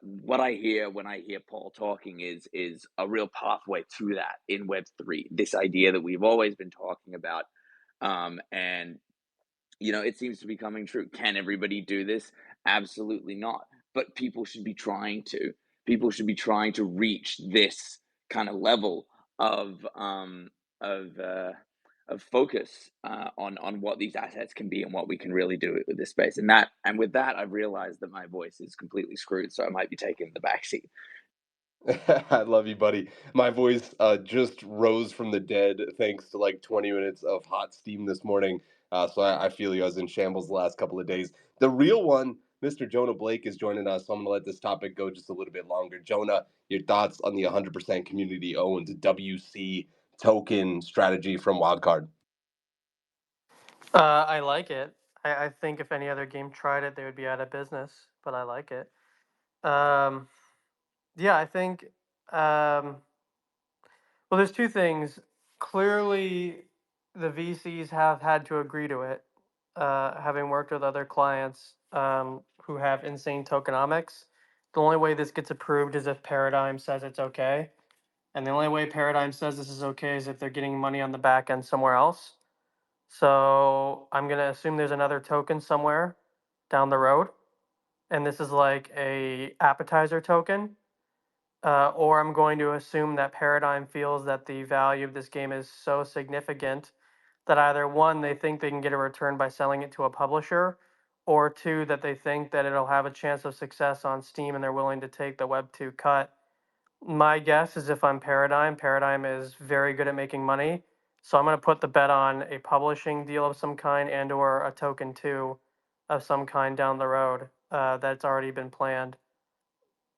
what I hear when I hear Paul talking is a real pathway to that in Web3. This idea that we've always been talking about, and it seems to be coming true. Can everybody do this? Absolutely not. But people should be trying to. People should be trying to reach this kind of level of of uh, of focus on what these assets can be and what we can really do with this space. And with that, I've realized that my voice is completely screwed, so I might be taking the back seat. I love you, buddy. My voice just rose from the dead thanks to like 20 minutes of hot steam this morning. So I feel you. I was in shambles the last couple of days. The real one, Mr. Jonah Blake, is joining us. So I'm going to let this topic go just a little bit longer. Jonah, your thoughts on the 100% community owned WC token strategy from Wildcard? I like it. I think if any other game tried it, they would be out of business. But I like it. Yeah, I think. Well, there's two things. Clearly, the VCs have had to agree to it, having worked with other clients who have insane tokenomics. The only way this gets approved is if Paradigm says it's okay. And the only way Paradigm says this is okay is if they're getting money on the back end somewhere else. So I'm going to assume there's another token somewhere down the road. And this is like a appetizer token. Or I'm going to assume that Paradigm feels that the value of this game is so significant that either one, they think they can get a return by selling it to a publisher, or two, that they think that it'll have a chance of success on Steam and they're willing to take the Web 2 cut. My guess is if I'm Paradigm, Paradigm is very good at making money. So I'm going to put the bet on a publishing deal of some kind and or a token 2 of some kind down the road that's already been planned.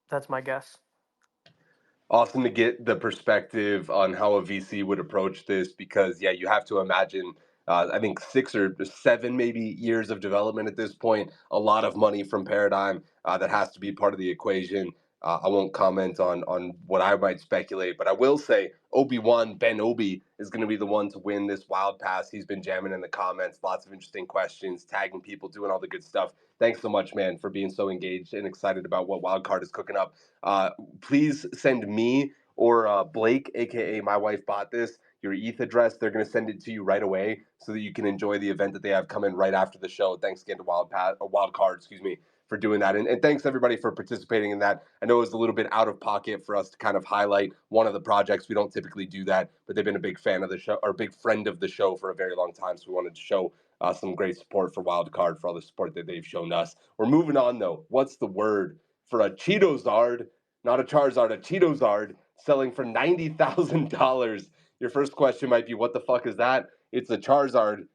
That's my guess. Awesome to get the perspective on how a VC would approach this because, yeah, you have to imagine, I think 6 or 7 maybe years of development at this point, a lot of money from Paradigm that has to be part of the equation. I won't comment on what I might speculate, but I will say Obi-Wan Ben Obi is going to be the one to win this Wild Pass. He's been jamming in the comments, lots of interesting questions, tagging people, doing all the good stuff. Thanks so much, man, for being so engaged and excited about what Wildcard is cooking up. Please send me or Blake, aka my wife bought this, your ETH address. They're going to send it to you right away so that you can enjoy the event that they have coming right after the show. Thanks again to Wildcard, excuse me, for doing that. And thanks everybody for participating in that. I know it was a little bit out of pocket for us to kind of highlight one of the projects. We don't typically do that, but they've been a big fan of the show or a big friend of the show for a very long time. So we wanted to show some great support for Wildcard for all the support that they've shown us. We're moving on though. What's the word for a Cheetozard? Not a Charizard, a Cheetozard selling for $90,000. Your first question might be, what the fuck is that? It's a Charizard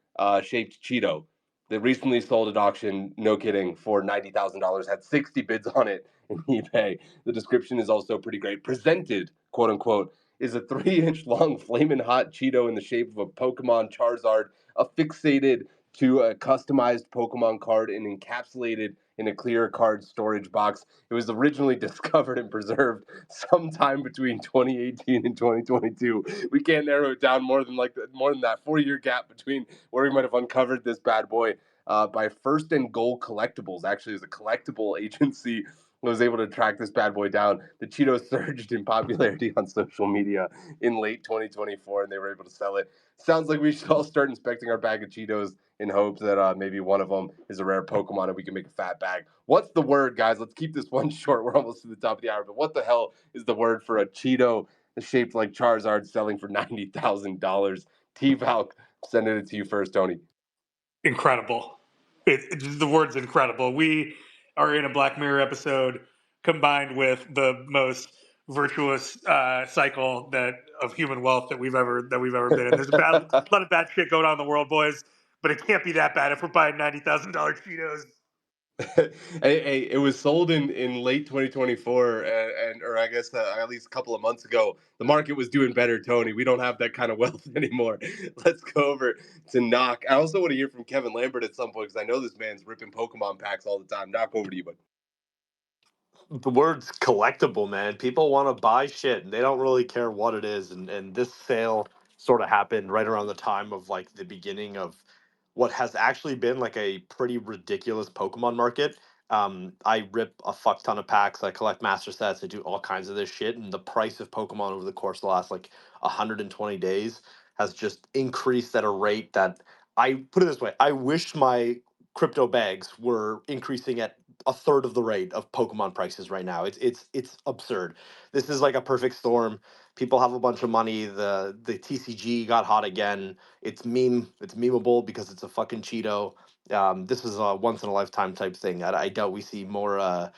shaped Cheeto that recently sold at auction, no kidding, for $90,000. Had 60 bids on it in eBay. The description is also pretty great. Presented, quote unquote, is a 3-inch long flaming hot Cheeto in the shape of a Pokemon Charizard, affixated to a customized Pokemon card and encapsulated in a clear card storage box. It was originally discovered and preserved sometime between 2018 and 2022. We can't narrow it down more than that 4-year gap between where we might have uncovered this bad boy. By First and Goal Collectibles, actually, is a collectible agency was able to track this bad boy down. The Cheetos surged in popularity on social media in late 2024, and they were able to sell it. Sounds like we should all start inspecting our bag of Cheetos in hopes that maybe one of them is a rare Pokemon and we can make a fat bag. What's the word, guys? Let's keep this one short. We're almost to the top of the hour, but what the hell is the word for a Cheeto shaped like Charizard selling for $90,000? T-Valk, sending it to you first, Tony. Incredible. The word's incredible. We are in a Black Mirror episode combined with the most virtuous cycle of human wealth that we've ever been in. There's a lot of bad shit going on in the world, boys, but it can't be that bad if we're buying $90,000 Cheetos. Hey, it was sold in late 2024, or I guess at least a couple of months ago. The market was doing better, Tony. We don't have that kind of wealth anymore. Let's go over to Knock. I also want to hear from Kevin Lambert at some point because I know this man's ripping Pokemon packs all the time. Knock, over to you, bud. The word's collectible, man. People want to buy shit and they don't really care what it is. And this sale sort of happened right around the time of like the beginning of what has actually been like a pretty ridiculous Pokemon market. I rip a fuck ton of packs. I collect master sets. I do all kinds of this shit. And the price of Pokemon over the course of the last like 120 days has just increased at a rate that I put it this way. I wish my crypto bags were increasing at a third of the rate of Pokemon prices right now. It's absurd. This is like a perfect storm. People have a bunch of money. The TCG got hot again. It's memeable because it's a fucking Cheeto. This is a once in a lifetime type thing. I doubt we see more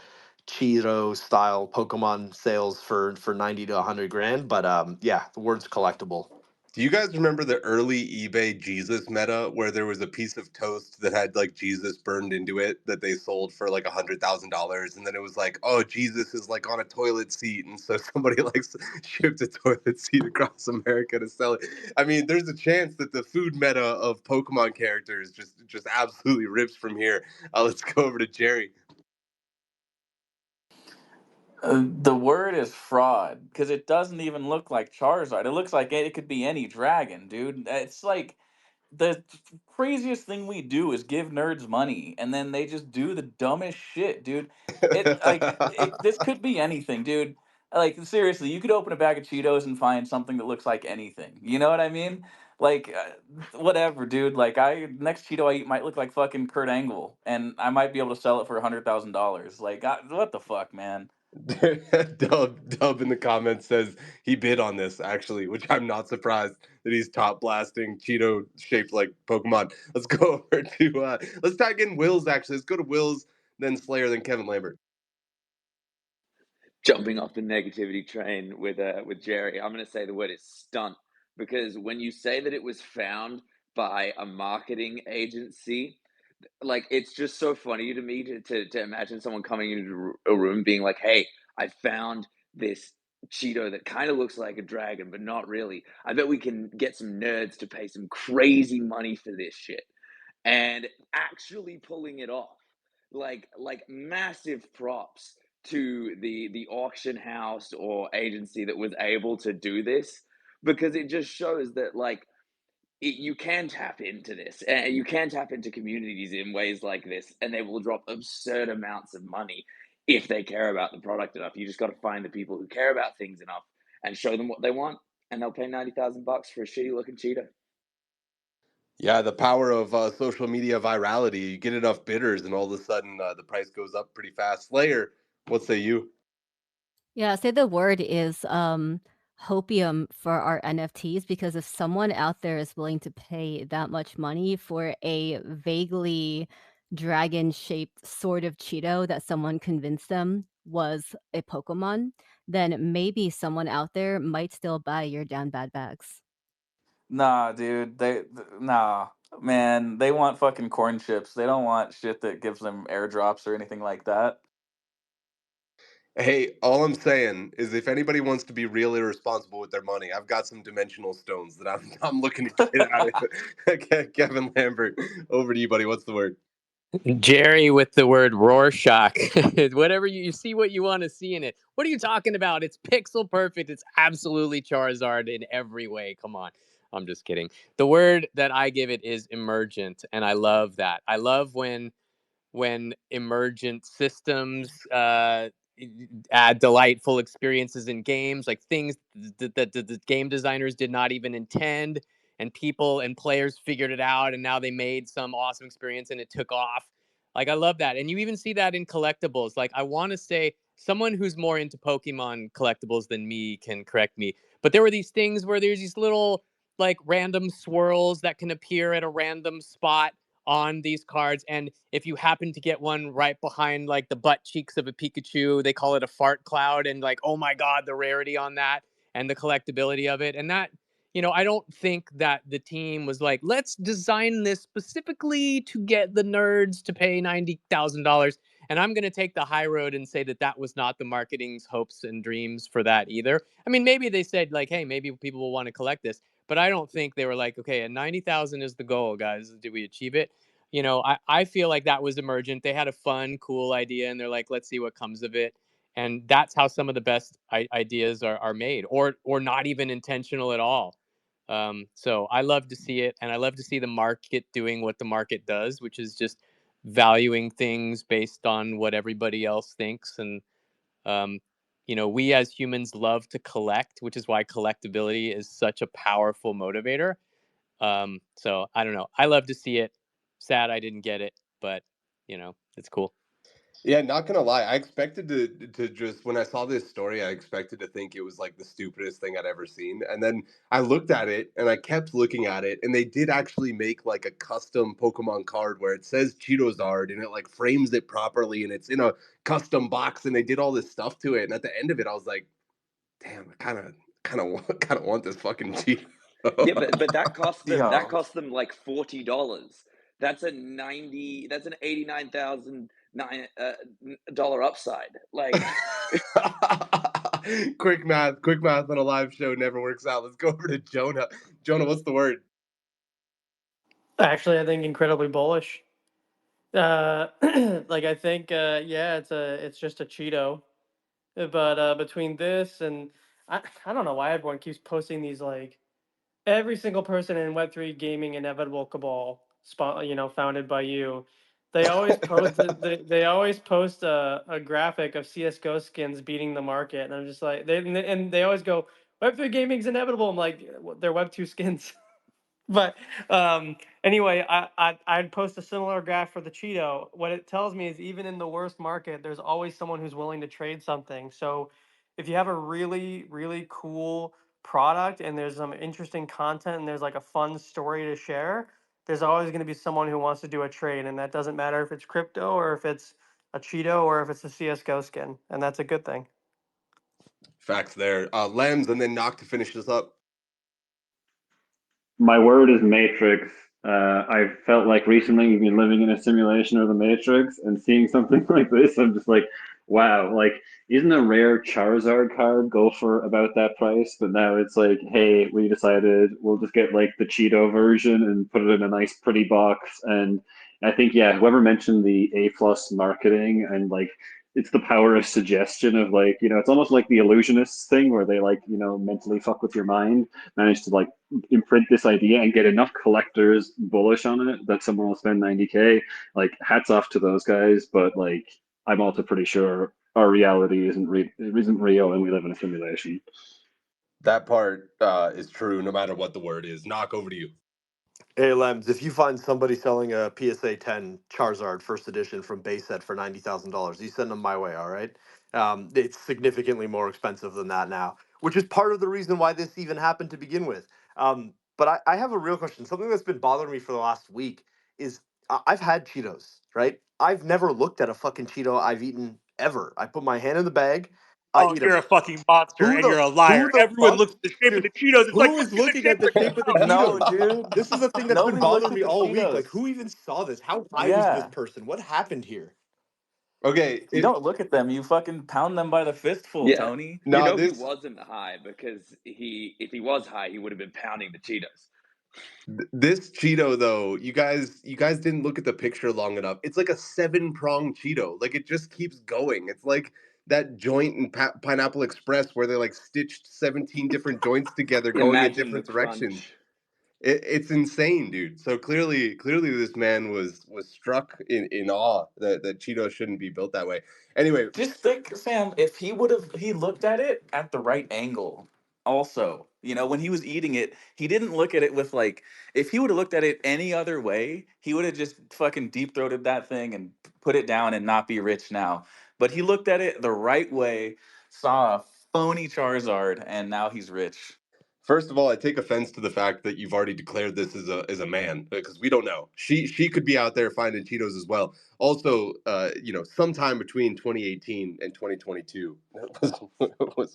Cheeto style Pokemon sales for 90 to 100 grand. But yeah, the word's collectible. Do you guys remember the early eBay Jesus meta where there was a piece of toast that had like Jesus burned into it that they sold for like $100,000, and then it was like, oh, Jesus is like on a toilet seat, and so somebody like shipped a toilet seat across America to sell it. I mean, there's a chance that the food meta of Pokemon characters just absolutely rips from here. Let's go over to Jerry. The word is fraud because it doesn't even look like Charizard. It looks like it could be any dragon, dude. It's like the craziest thing we do is give nerds money and then they just do the dumbest shit, dude. This could be anything, dude. Like seriously, you could open a bag of Cheetos and find something that looks like anything. You know what I mean? Like whatever, dude. Like next Cheeto I eat might look like fucking Kurt Angle, and I might be able to sell it for $100,000. Like what the fuck, man? Dub in the comments says he bid on this actually, which I'm not surprised that he's top blasting Cheeto shaped like Pokemon. Let's go over to let's tag in Wills actually. Let's go to Wills, then Slayer, then Kevin Lambert. Jumping off the negativity train with Jerry, I'm going to say the word is stunt because when you say that it was found by a marketing agency, like it's just so funny to me to imagine someone coming into a room being like, "Hey, I found this Cheeto that kind of looks like a dragon, but not really. I bet we can get some nerds to pay some crazy money for this shit." And actually pulling it off, like massive props to the auction house or agency that was able to do this, because it just shows that you can tap into this and you can tap into communities in ways like this, and they will drop absurd amounts of money if they care about the product enough. You just got to find the people who care about things enough and show them what they want, and they'll pay $90,000 for a shitty looking Cheeto. Yeah, the power of social media virality. You get enough bidders, and all of a sudden the price goes up pretty fast. Slayer, what say you? Yeah, say the word is hopium for our NFTs, because if someone out there is willing to pay that much money for a vaguely dragon-shaped sort of Cheeto that someone convinced them was a Pokemon, then maybe someone out there might still buy your down bad bags. Nah, dude. Nah, man. They want fucking corn chips. They don't want shit that gives them airdrops or anything like that. Hey, all I'm saying is if anybody wants to be real irresponsible with their money, I've got some dimensional stones that I'm looking to get out of. Kevin Lambert, over to you, buddy. What's the word? Jerry with the word Rorschach. Whatever you see what you want to see in it. What are you talking about? It's pixel perfect. It's absolutely Charizard in every way. Come on. I'm just kidding. The word that I give it is emergent, and I love that. I love when emergent systems add delightful experiences in games, like things that the game designers did not even intend, and people and players figured it out, and now they made some awesome experience and it took off. Like, I love that. And you even see that in collectibles. Like, I want to say, someone who's more into Pokemon collectibles than me can correct me, but there were these things where there's these little like random swirls that can appear at a random spot on these cards, and if you happen to get one right behind like the butt cheeks of a Pikachu, they call it a fart cloud, and like, oh my god, the rarity on that and the collectability of it. And that, I don't think that the team was like, let's design this specifically to get the nerds to pay $90,000. And I'm going to take the high road and say that that was not the marketing's hopes and dreams for that either. I mean, maybe they said like, hey, maybe people will want to collect this, but I don't think they were like, okay, and 90,000 is the goal, guys. Did we achieve it? I feel like that was emergent. They had a fun, cool idea, and they're like, let's see what comes of it. And that's how some of the best ideas are made, or not even intentional at all. So I love to see it, and I love to see the market doing what the market does, which is just valuing things based on what everybody else thinks. And we as humans love to collect, which is why collectability is such a powerful motivator. So I don't know. I love to see it. Sad I didn't get it, but it's cool. Yeah, not gonna lie. I expected to just when I saw this story, I expected to think it was like the stupidest thing I'd ever seen. And then I looked at it and I kept looking at it, and they did actually make like a custom Pokemon card where it says Cheetozard and it like frames it properly and it's in a custom box, and they did all this stuff to it. And at the end of it, I was like, damn, I kind of want this fucking Cheeto. Yeah, but that Yo. cost them like $40. That's an $89,009 upside. Like, Quick math on a live show never works out. Let's go over to Jonah. Jonah, what's the word? Actually, I think incredibly bullish. Like I think, yeah, it's just a Cheeto, but between this and I don't know why everyone keeps posting these like every single person in Web3 gaming inevitable cabal founded by you. They always post they always post a graphic of CS:GO skins beating the market, and I'm just like they always go Web3 gaming's inevitable. I'm like, they're Web2 skins. But anyway, I'd post a similar graph for the Cheeto. What it tells me is even in the worst market, there's always someone who's willing to trade something. So if you have a really, really cool product and there's some interesting content and there's like a fun story to share, there's always going to be someone who wants to do a trade. And that doesn't matter if it's crypto or if it's a Cheeto or if it's a CSGO skin. And that's a good thing. Facts there. Lems, and then Knock to finish this up. My word is Matrix. I felt like recently we've been living in a simulation of the Matrix, and seeing something like this, I'm just like, wow, like, isn't a rare Charizard card go for about that price? But now it's like, hey, we decided we'll just get like the Cheeto version and put it in a nice pretty box. And I think, yeah, whoever mentioned the A plus marketing and like it's the power of suggestion of like, it's almost like the illusionists thing where they like, mentally fuck with your mind, manage to like imprint this idea and get enough collectors bullish on it that someone will spend 90K. Like, hats off to those guys, but like I'm also pretty sure our reality isn't real and we live in a simulation. That part is true no matter what the word is. Knock, over to you. Hey, Lems, if you find somebody selling a PSA 10 Charizard first edition from base set for $90,000, you send them my way, all right? It's significantly more expensive than that now, which is part of the reason why this even happened to begin with. But I have a real question. Something that's been bothering me for the last week is I've had Cheetos, right? I've never looked at a fucking Cheeto I've eaten ever. I put my hand in the bag, I Oh, eat you're them. a fucking monster and you're a Who liar. the Everyone fuck? looks at the shape of Dude, the Cheetos. It's like, who is look at the looking shape at of the the shape of the Cheetos. No, Cheetos? dude. This is the thing that's been Nobody looks bothering at me the all week. Like, Cheetos. who even saw this? How high was this Yeah. person? What happened here? Okay, You don't look at them. You fucking pound them by the fistful, Yeah. Tony. now He this wasn't high because if he was high, he would have been pounding the Cheetos. this Cheeto though, you guys didn't look at the picture long enough. It's like a 7-prong Cheeto. Like, it just keeps going. It's like that joint in Pineapple Express where they like stitched 17 different joints together going in Imagine the different directions. crunch. It's insane, dude. So clearly, this man was struck in awe that Cheeto shouldn't be built that way. Anyway, Just think, Sam, if he looked at it at the right angle. Also, when he was eating it, he didn't look at it with like, if he would have looked at it any other way, he would have just fucking deep throated that thing and put it down and not be rich now. But he looked at it the right way, saw a phony Charizard, and now he's rich. first of all, I take offense to the fact that you've already declared this as a man, because we don't know. She could be out there finding Cheetos as well. Also, sometime between 2018 and 2022 was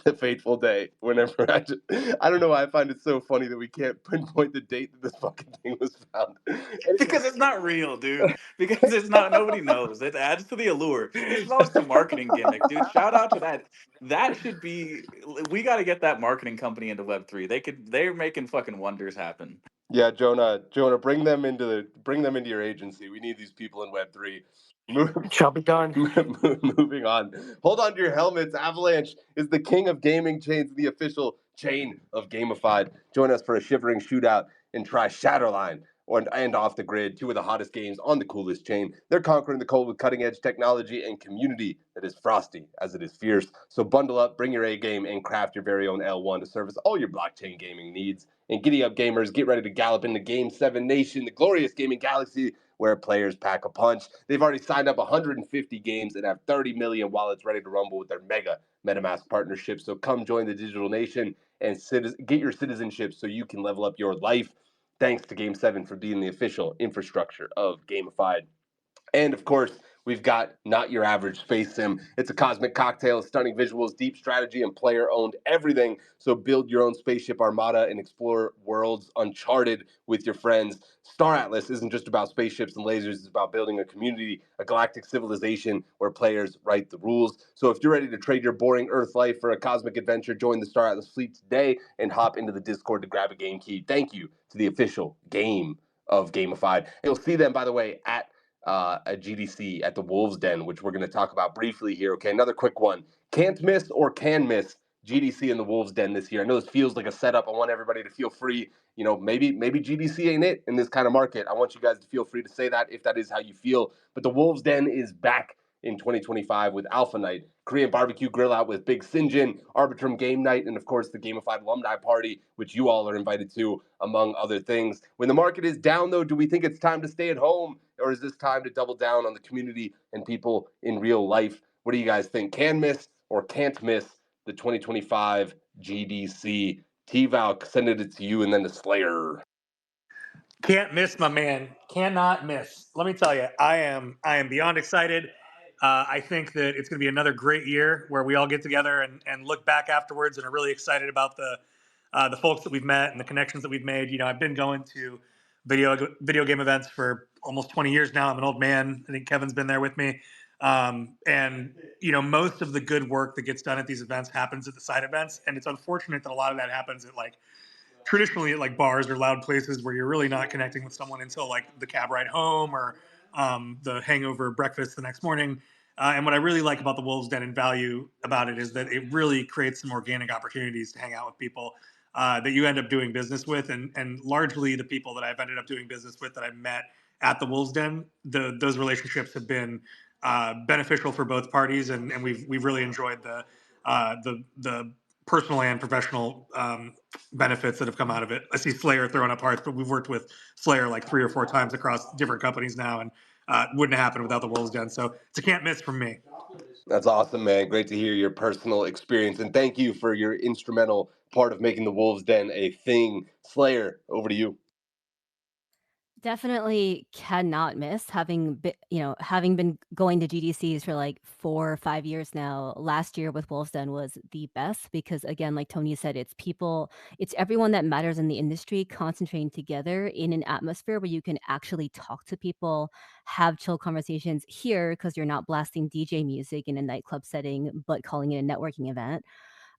the fateful day. Whenever I don't know why I find it so funny that we can't pinpoint the date that this fucking thing was found. Anyway. Because it's not real, dude. Because it's not, nobody knows. It adds to the allure. This is all just a marketing gimmick, dude. Shout out to that. That should be, we got to get that marketing company into Web3. They're making fucking wonders happen. Yeah, Jonah, bring them into your agency. We need these people in Web3. Shall be done. Moving on. Hold on to your helmets. Avalanche is the king of gaming chains, the official chain of gamified. Join us for a shivering shootout and try Shadowline and Off the Grid, two of the hottest games on the coolest chain. They're conquering the cold with cutting-edge technology and community that is frosty as it is fierce. So bundle up, bring your A game, and craft your very own L1 to service all your blockchain gaming needs. And giddy up, gamers, get ready to gallop into Game 7 Nation, the glorious gaming galaxy where players pack a punch. They've already signed up 150 games and have 30 million wallets ready to rumble with their mega MetaMask partnership. So come join the digital nation and get your citizenship so you can level up your life. Thanks to Game 7 for being the official infrastructure of Gamified. And of course, we've got Not Your Average Space Sim. It's a cosmic cocktail of stunning visuals, deep strategy, and player owned everything. So build your own spaceship armada and explore worlds uncharted with your friends. Star Atlas isn't just about spaceships and lasers, it's about building a community, a galactic civilization where players write the rules. So if you're ready to trade your boring Earth life for a cosmic adventure, join the Star Atlas fleet today and hop into the Discord to grab a game key. Thank you to the official game of Gamified. You'll see them, by the way, at a GDC at the WolvesDEN, which we're going to talk about briefly here. Okay, another quick one. Can't miss or can miss GDC and the WolvesDEN this year. I know this feels like a setup. I want everybody to feel free. Maybe GDC ain't it in this kind of market. I want you guys to feel free to say that if that is how you feel. But the WolvesDEN is back in 2025 with Alpha Night, Korean barbecue grill out with Big Sinjin, Arbitrum game night, and of course the Gamified alumni party, which you all are invited to, among other things. When the market is down, though, do we think it's time to stay at home, or is this time to double down on the community and people in real life? What do you guys think? Can miss or can't miss the 2025 GDC? T-Val, send it to you, and then the Slayer. Can't miss, my man. Cannot miss. Let me tell you, I am beyond excited. I think that it's going to be another great year where we all get together and look back afterwards and are really excited about the folks that we've met and the connections that we've made. I've been going to video game events for almost 20 years now. I'm an old man. I think Kevin's been there with me. And most of the good work that gets done at these events happens at the side events, and it's unfortunate that a lot of that happens at traditionally at bars or loud places where you're really not connecting with someone until the cab ride home or the hangover breakfast the next morning. And what I really like about the Wolves Den and value about it is that it really creates some organic opportunities to hang out with people that you end up doing business with, and largely the people that I've ended up doing business with that I've met at the Wolves Den, those relationships have been beneficial for both parties, and we've really enjoyed the personal and professional benefits that have come out of it. I see Slayer throwing up hearts, but we've worked with Slayer 3 or 4 times across different companies now, and wouldn't happen without the Wolves Den. So it's a can't miss from me. That's awesome, man. Great to hear your personal experience, and thank you for your instrumental part of making the Wolves Den a thing. Slayer, over to you. Definitely cannot miss having been going to GDCs for 4 or 5 years now. Last year with WolvesDEN was the best because again, like Tony said, it's people, it's everyone that matters in the industry concentrating together in an atmosphere where you can actually talk to people, have chill conversations here because you're not blasting DJ music in a nightclub setting, but calling it a networking event.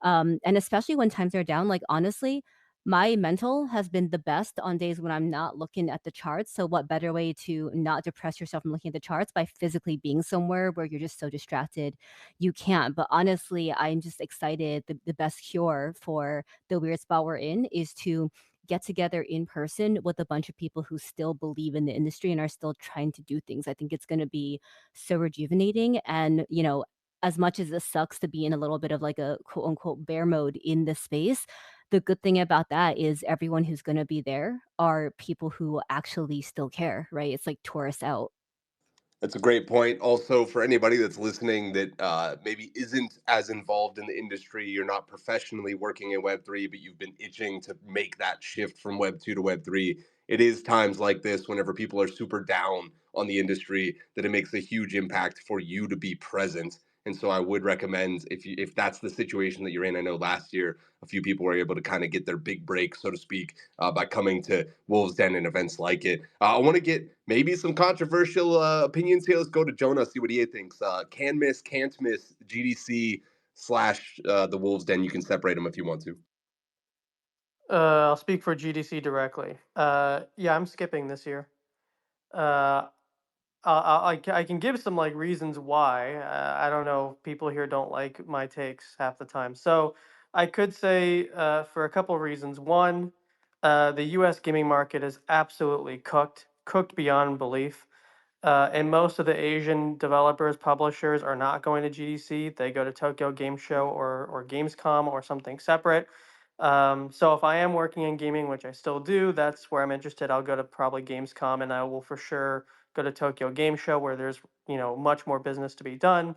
And especially when times are down, honestly, my mental has been the best on days when I'm not looking at the charts. So what better way to not depress yourself from looking at the charts by physically being somewhere where you're just so distracted you can't. But honestly, I'm just excited. The best cure for the weird spot we're in is to get together in person with a bunch of people who still believe in the industry and are still trying to do things. I think it's going to be so rejuvenating. And, as much as it sucks to be in a little bit of a quote unquote bear mode in this space, the good thing about that is everyone who's going to be there are people who actually still care, right? It's like tourists out. That's a great point. Also, for anybody that's listening that maybe isn't as involved in the industry, you're not professionally working in Web3, but you've been itching to make that shift from Web2 to Web3. It is times like this, whenever people are super down on the industry, that it makes a huge impact for you to be present. And so I would recommend, if that's the situation that you're in. I know last year a few people were able to kind of get their big break, so to speak, by coming to Wolves Den and events like it. I want to get maybe some controversial opinions here. Let's go to Jonah, see what he thinks. Can miss, can't miss GDC / the Wolves Den. You can separate them if you want to. I'll speak for GDC directly. Yeah, I'm skipping this year. I can give some reasons why. I don't know. People here don't like my takes half the time. So I could say for a couple of reasons. One, the U.S. gaming market is absolutely cooked beyond belief. And most of the Asian developers, publishers are not going to GDC. They go to Tokyo Game Show or Gamescom or something separate. So if I am working in gaming, which I still do, that's where I'm interested. I'll go to probably Gamescom, and I will for sure go to Tokyo Game Show where there's much more business to be done.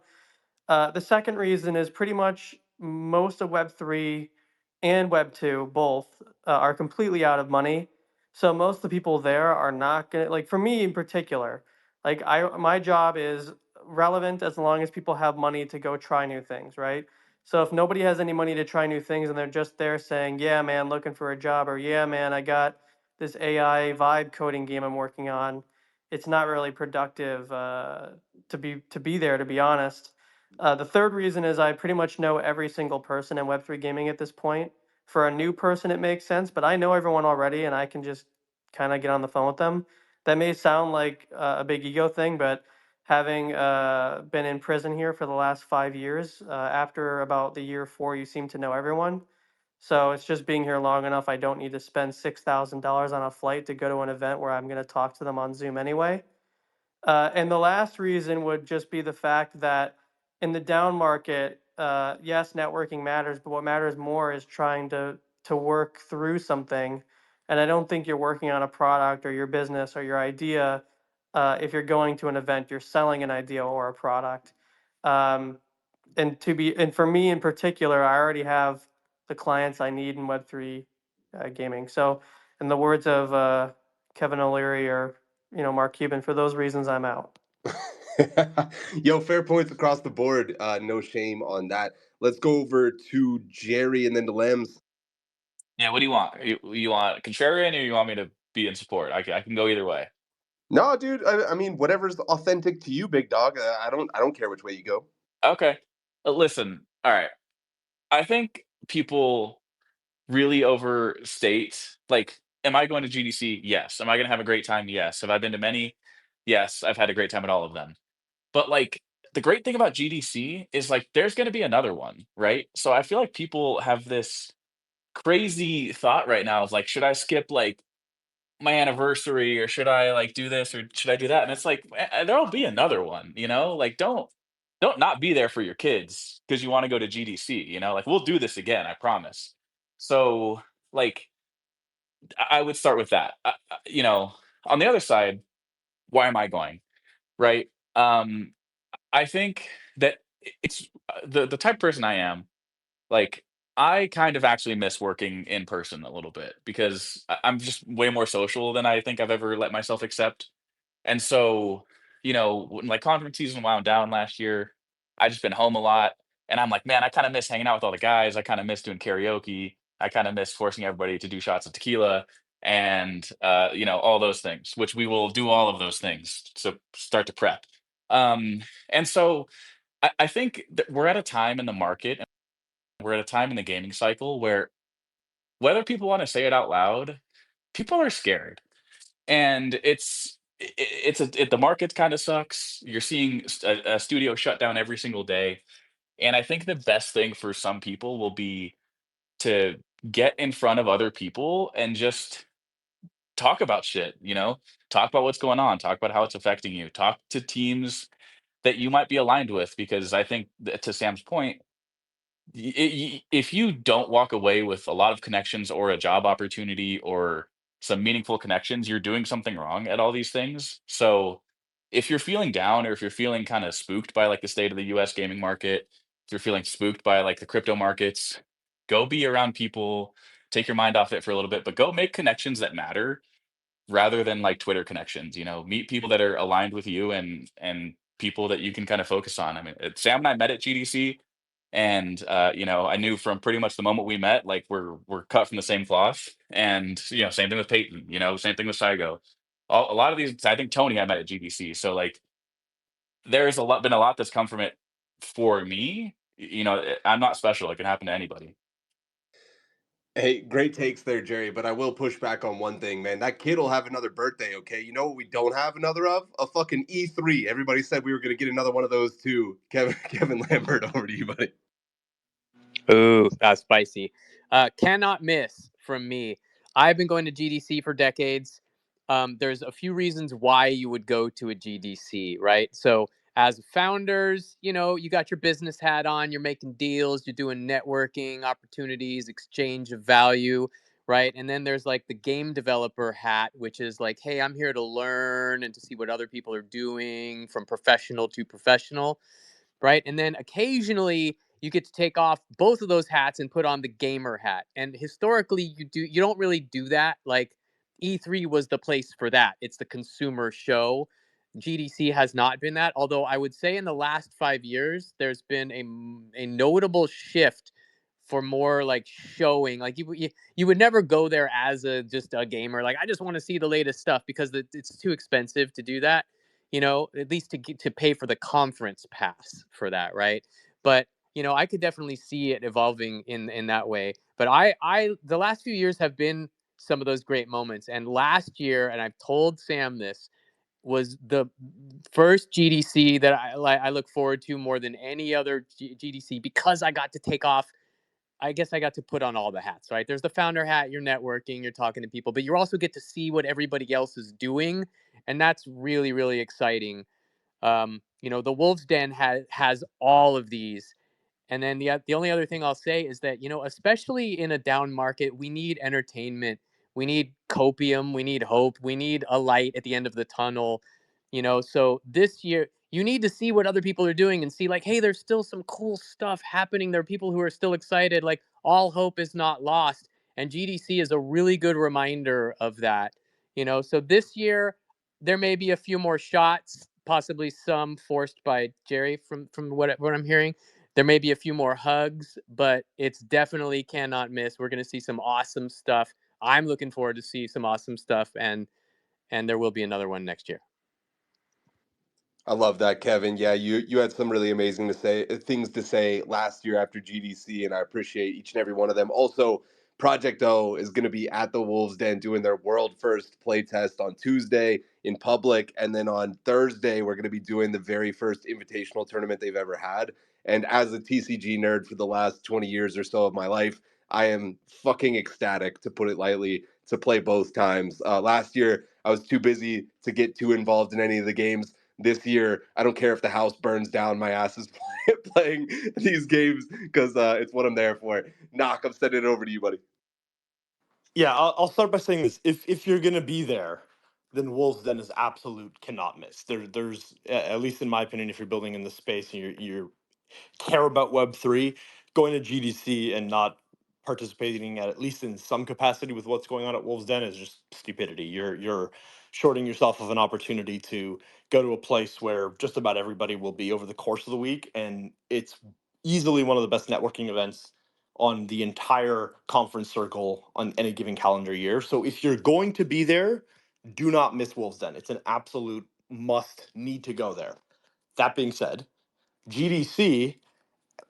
The second reason is pretty much most of Web3 and Web2 both are completely out of money. So most of the people there are not gonna for me in particular. My job is relevant as long as people have money to go try new things, right? So if nobody has any money to try new things and they're just there saying, "Yeah, man, looking for a job," or "Yeah, man, I got this AI vibe coding game I'm working on," it's not really productive to be there, to be honest. The third reason is I pretty much know every single person in Web3 gaming at this point. For a new person, it makes sense, but I know everyone already and I can just kind of get on the phone with them. That may sound like a big ego thing, but having been in prison here for the last 5 years, after about the year 4, you seem to know everyone. So it's just being here long enough. I don't need to spend $6,000 on a flight to go to an event where I'm going to talk to them on Zoom anyway. And the last reason would just be the fact that in the down market, yes, networking matters, but what matters more is trying to work through something. And I don't think you're working on a product or your business or your idea. If you're going to an event, you're selling an idea or a product. And for me in particular, I already have the clients I need in Web3 gaming. So, in the words of Kevin O'Leary or Mark Cuban, for those reasons, I'm out. Yo, fair points across the board. No shame on that. Let's go over to Jerry and then to Lems. Yeah, what do you want? You want contrarian or you want me to be in support? I can go either way. No, dude. I mean, whatever's authentic to you, big dog. I don't care which way you go. Okay. Listen, all right. I think people really overstate, like, am I going to GDC? Yes. Am I going to have a great time? Yes. Have I been to many? Yes, I've had a great time at all of them. But like the great thing about GDC is like there's going to be another one, right? So I feel like people have this crazy thought right now of like, should I skip like my anniversary or should I like do this or should I do that? And it's like there'll be another one, you know? Like don't not be there for your kids because you want to go to GDC, you know? Like we'll do this again, I promise. So like I would start with that. You know, on the other side, why am I going? Right? I think that it's the type of person I am. Like I kind of actually miss working in person a little bit because I'm just way more social than I think I've ever let myself accept. And so, you know, when like conference season wound down last year, I just been home a lot, and I'm like, man, I kind of miss hanging out with all the guys. I kind of miss doing karaoke. I kind of miss forcing everybody to do shots of tequila and you know, all those things, which we will do all of those things. So start to prep. And so I think that we're at a time in the market, and we're at a time in the gaming cycle where whether people want to say it out loud, people are scared and the market kind of sucks. You're seeing a studio shut down every single day, and I think the best thing for some people will be to get in front of other people and just talk about shit. You know, talk about what's going on, talk about how it's affecting you, talk to teams that you might be aligned with, because I think to Sam's point, if you don't walk away with a lot of connections or a job opportunity or some meaningful connections, you're doing something wrong at all these things. So if you're feeling down or if you're feeling kind of spooked by like the state of the US gaming market, if you're feeling spooked by like the crypto markets, go be around people, take your mind off it for a little bit, but go make connections that matter rather than like Twitter connections, you know, meet people that are aligned with you and people that you can kind of focus on. I mean, Sam and I met at GDC, and you know, I knew from pretty much the moment we met, like we're cut from the same cloth. And you know, same thing with Peyton, you know, same thing with Saigo. A lot of these, I think Tony I met at GDC. So like there's been a lot that's come from it for me. You know, I'm not special. It can happen to anybody. Hey, great takes there, Jerry. But I will push back on one thing, man. That kid will have another birthday. Okay, you know what we don't have another of? A fucking E3. Everybody said we were gonna get another one of those too. Kevin Lambert, over to you, buddy. Ooh, that's spicy. Cannot miss from me. I've been going to GDC for decades. There's a few reasons why you would go to a GDC, right? So, as founders, you know, you got your business hat on, you're making deals, you're doing networking opportunities, exchange of value, right? And then there's like the game developer hat, which is like, hey, I'm here to learn and to see what other people are doing from professional to professional, right? And then occasionally you get to take off both of those hats and put on the gamer hat. And historically, you don't really do that. Like E3 was the place for that. It's the consumer show. GDC has not been that. Although I would say in the last 5 years, there's been a notable shift for more like showing. Like you would never go there as just a gamer. Like I just want to see the latest stuff because it's too expensive to do that. You know, at least to pay for the conference pass for that, right? But you know, I could definitely see it evolving in that way. But I the last few years have been some of those great moments. And last year, and I've told Sam this, was the first GDC that I look forward to more than any other GDC because I got to take off. I guess I got to put on all the hats, right? There's the founder hat, you're networking, you're talking to people, but you also get to see what everybody else is doing. And that's really, really exciting. You know, the Wolves Den has all of these. And then the only other thing I'll say is that, you know, especially in a down market, we need entertainment. We need copium. We need hope. We need a light at the end of the tunnel. You know, so this year you need to see what other people are doing and see like, hey, there's still some cool stuff happening. There are people who are still excited. Like all hope is not lost. And GDC is a really good reminder of that. You know, so this year there may be a few more shots, possibly some forced by Jerry from what I'm hearing, There may be a few more hugs, but it's definitely cannot miss. We're going to see some awesome stuff. I'm looking forward to see some awesome stuff, and there will be another one next year. I love that, Kevin. Yeah, you had some really amazing things to say last year after GDC, and I appreciate each and every one of them. Also, Project O is going to be at the Wolves Den doing their world first playtest on Tuesday in public, and then on Thursday we're going to be doing the very first invitational tournament they've ever had. And as a TCG nerd for the last 20 years or so of my life, I am fucking ecstatic, to put it lightly, to play both times. Last year I was too busy to get too involved in any of the games. This year, I don't care if the house burns down. My ass is playing these games because it's what I'm there for. Knock, I'm sending it over to you, buddy. Yeah, I'll start by saying this: if you're gonna be there, then Wolves Den is absolute cannot miss. There's at least in my opinion, if you're building in the space and you're care about Web3, going to GDC and not participating at least in some capacity with what's going on at Wolves Den is just stupidity. You're shorting yourself of an opportunity to go to a place where just about everybody will be over the course of the week, and it's easily one of the best networking events on the entire conference circle on any given calendar year. So if you're going to be there, do not miss Wolves Den. It's an absolute must, need to go there. That being said, GDC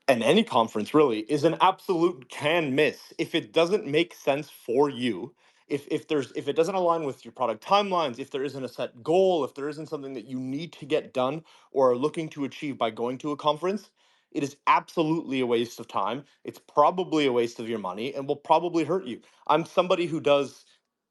and any conference really is an absolute can miss if it doesn't make sense for you. If it doesn't align with your product timelines, if there isn't a set goal, if there isn't something that you need to get done or are looking to achieve by going to a conference, it is absolutely a waste of time. It's probably a waste of your money and will probably hurt you. I'm somebody who does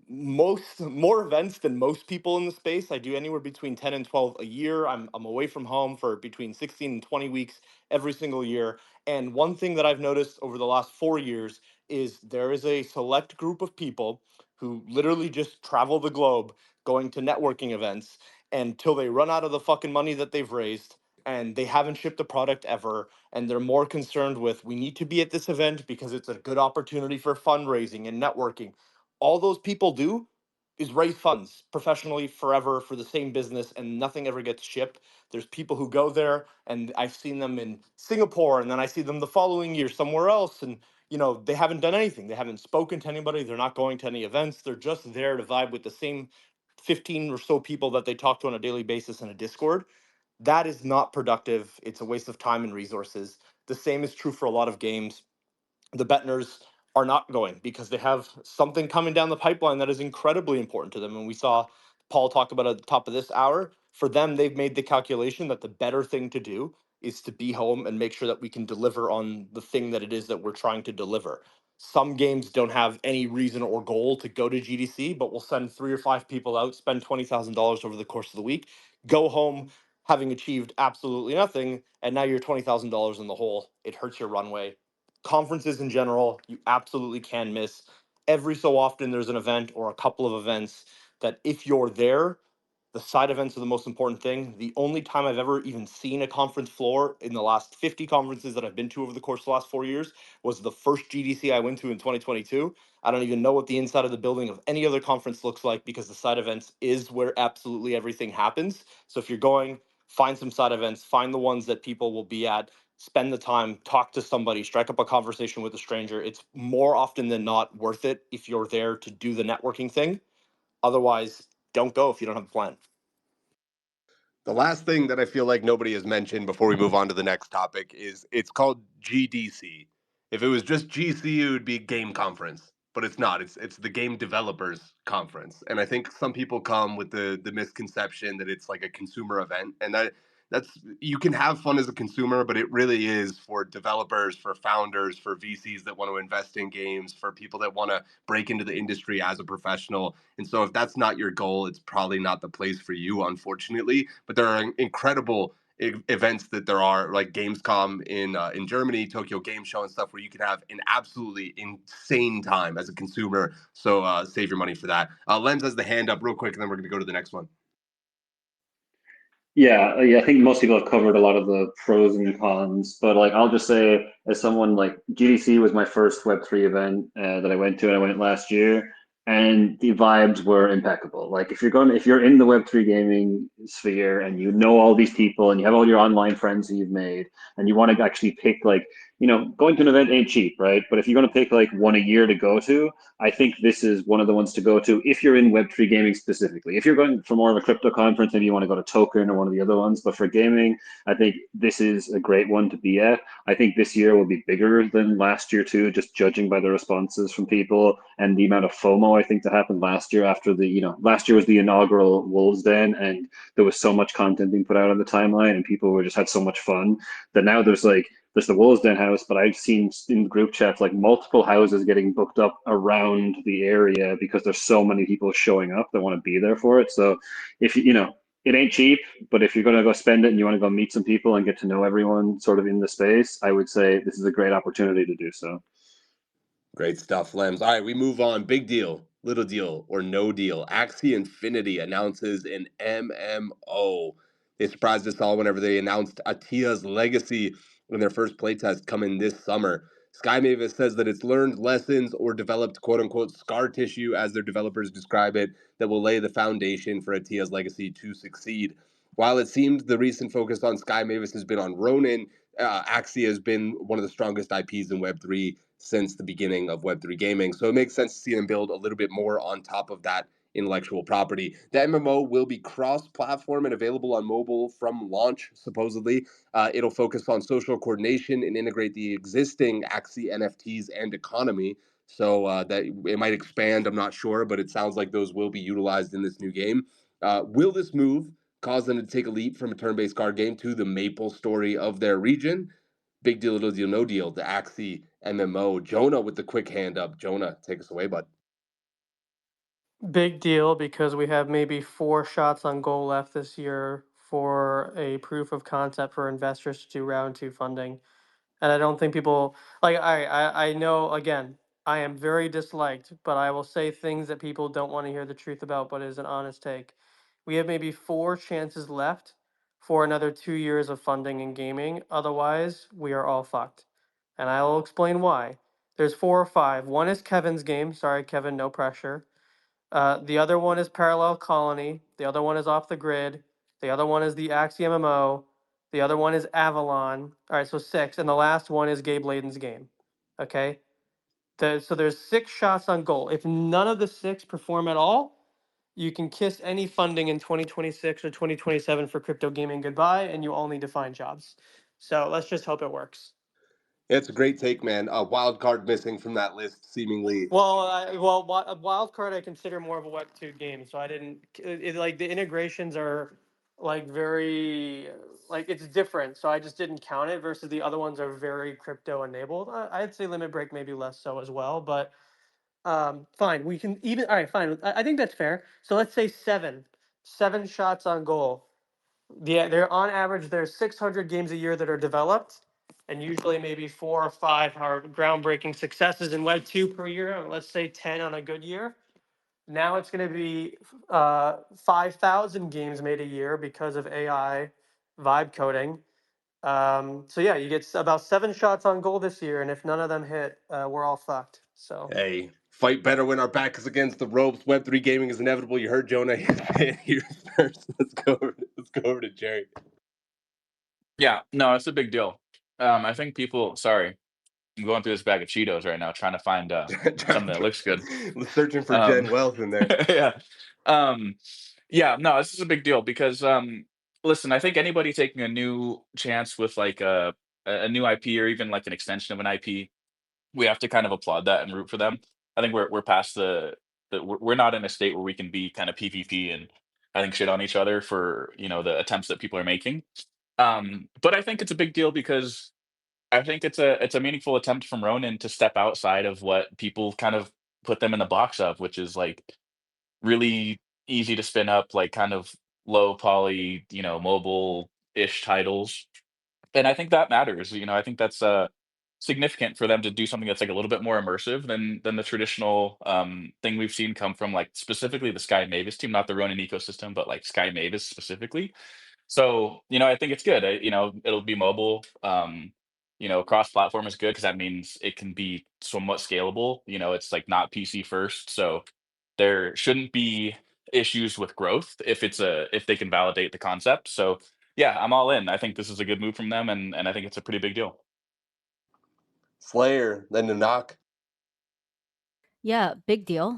more events than most people in the space. I do anywhere between 10 and 12 a year. I'm away from home for between 16 and 20 weeks every single year. And one thing that I've noticed over the last 4 years is there is a select group of people who literally just travel the globe going to networking events until they run out of the fucking money that they've raised and they haven't shipped a product ever, and they're more concerned with, we need to be at this event because it's a good opportunity for fundraising and networking. All those people do is raise funds professionally forever for the same business, and nothing ever gets shipped. There's people who go there, and I've seen them in Singapore, and then I see them the following year somewhere else, and they haven't done anything. They haven't spoken to anybody. They're not going to any events. They're just there to vibe with the same 15 or so people that they talk to on a daily basis in a Discord. That is not productive. It's a waste of time and resources. The same is true for a lot of games. The Bettners are not going because they have something coming down the pipeline that is incredibly important to them. And we saw Paul talk about at the top of this hour. For them, they've made the calculation that the better thing to do is to be home and make sure that we can deliver on the thing that it is that we're trying to deliver. Some games don't have any reason or goal to go to GDC, but we'll send 3 or 5 people out, spend $20,000 over the course of the week, go home having achieved absolutely nothing, and now you're $20,000 in the hole. It hurts your runway. Conferences in general, you absolutely can miss. Every so often, there's an event or a couple of events that if you're there, the side events are the most important thing. The only time I've ever even seen a conference floor in the last 50 conferences that I've been to over the course of the last 4 years was the first GDC I went to in 2022. I don't even know what the inside of the building of any other conference looks like because the side events is where absolutely everything happens. So if you're going, find some side events, find the ones that people will be at, spend the time, talk to somebody, strike up a conversation with a stranger. It's more often than not worth it if you're there to do the networking thing. Otherwise, don't go if you don't have a plan. The last thing that I feel like nobody has mentioned before we move on to the next topic is it's called GDC. If it was just GC, it would be game conference, but it's not. It's the game developers conference, and I think some people come with the misconception that it's like a consumer event, and that's you can have fun as a consumer, but it really is for developers, for founders, for VCs that want to invest in games, for people that want to break into the industry as a professional. And so if that's not your goal, it's probably not the place for you, unfortunately. But there are incredible events that there are, like Gamescom in Germany, Tokyo Game Show and stuff, where you can have an absolutely insane time as a consumer. So save your money for that. Lens has the hand up real quick, and then we're going to go to the next one. Yeah, I think most people have covered a lot of the pros and cons, but like I'll just say, as someone like GDC was my first Web3 event that I went to, and I went last year. and the vibes were impeccable. Like if you're in the Web3 gaming sphere and you know all these people and you have all your online friends that you've made and you want to actually pick like, going to an event ain't cheap, right? But if you're going to pick like one a year to go to, I think this is one of the ones to go to if you're in Web3 gaming specifically. If you're going for more of a crypto conference, maybe you want to go to Token or one of the other ones. But for gaming, I think this is a great one to be at. I think this year will be bigger than last year too, just judging by the responses from people and the amount of FOMO I think that happened last year after last year was the inaugural WolvesDEN, and there was so much content being put out on the timeline and people were just had so much fun that now there's the WolvesDEN house, but I've seen in group chats like multiple houses getting booked up around the area because there's so many people showing up that want to be there for it. So if it ain't cheap, but if you're going to go spend it and you want to go meet some people and get to know everyone sort of in the space, I would say this is a great opportunity to do so. Great stuff, Lems. All right, we move on. Big deal, little deal, or no deal. Axie Infinity announces an MMO. They surprised us all whenever they announced Atia's Legacy in their first playtest coming this summer. Sky Mavis says that it's learned lessons or developed quote-unquote scar tissue, as their developers describe it, that will lay the foundation for Atia's Legacy to succeed. While it seemed the recent focus on Sky Mavis has been on Ronin, Axie has been one of the strongest IPs in Web3 since the beginning of Web3 gaming. So it makes sense to see them build a little bit more on top of that intellectual property. The MMO will be cross-platform and available on mobile from launch, supposedly. It'll focus on social coordination and integrate the existing Axie NFTs and economy. So that it might expand, I'm not sure, but it sounds like those will be utilized in this new game. Will this move cause them to take a leap from a turn-based card game to the Maple story of their region? Big deal, little deal, no deal. The Axie MMO. Jonah with the quick hand up. Jonah, take us away, bud. Big deal because we have maybe 4 shots on goal left this year for a proof of concept for investors to do round 2 funding. And I don't think people like I know again, I am very disliked, but I will say things that people don't want to hear the truth about, but is an honest take. We have maybe 4 chances left for another 2 years of funding in gaming. Otherwise, we are all fucked. And I will explain why. There's 4 or 5. One is Kevin's game. Sorry, Kevin, no pressure. The other one is Parallel Colony. The other one is Off the Grid. The other one is the Axie MMO. The other one is Avalon. All right, so 6. And the last one is Gabe Layden's game. Okay? So there's 6 shots on goal. If none of the 6 perform at all, you can kiss any funding in 2026 or 2027 for crypto gaming goodbye, and you all need to find jobs. So let's just hope it works. It's a great take, man. A wild card missing from that list, seemingly. Wildcard I consider more of a Web2 game, so I didn't like the integrations are like very like it's different, so I just didn't count it. Versus the other ones are very crypto enabled. I'd say Limit Break maybe less so as well, but fine. We can even all right, fine. I think that's fair. So let's say 7 shots on goal. Yeah, they're on average there's 600 games a year that are developed, and usually maybe 4 or 5 are groundbreaking successes in Web 2 per year. Let's say 10 on a good year. Now it's going to be 5,000 games made a year because of AI vibe coding. So yeah, you get about 7 shots on goal this year, and if none of them hit, we're all fucked. So Hey, fight better when our back is against the ropes. Web3 gaming is inevitable. You heard Jonah here first. Let's go over to Jerry. Yeah, no, it's a big deal. I think people. Sorry, I'm going through this bag of Cheetos right now, trying to find something that looks good. Searching for Um, Gen Wealth in there. yeah, yeah. No, this is a big deal because listen, I think anybody taking a new chance with like a new IP or even like an extension of an IP, we have to kind of applaud that and root for them. I think we're past we're not in a state where we can be kind of PvP and I think shit on each other for the attempts that people are making. But I think it's a big deal because I think it's a meaningful attempt from Ronin to step outside of what people kind of put them in the box of, which is like really easy to spin up, like kind of low poly, mobile-ish titles. And I think that matters. I think that's significant for them to do something that's like a little bit more immersive than the traditional thing we've seen come from like specifically the Sky Mavis team, not the Ronin ecosystem, but like Sky Mavis specifically. So, I think it's good. It'll be mobile. Cross-platform is good because that means it can be somewhat scalable. It's like not PC first. So, there shouldn't be issues with growth if they can validate the concept. So yeah, I'm all in. I think this is a good move from them, and I think it's a pretty big deal. Slayer, then the knock. Yeah, big deal.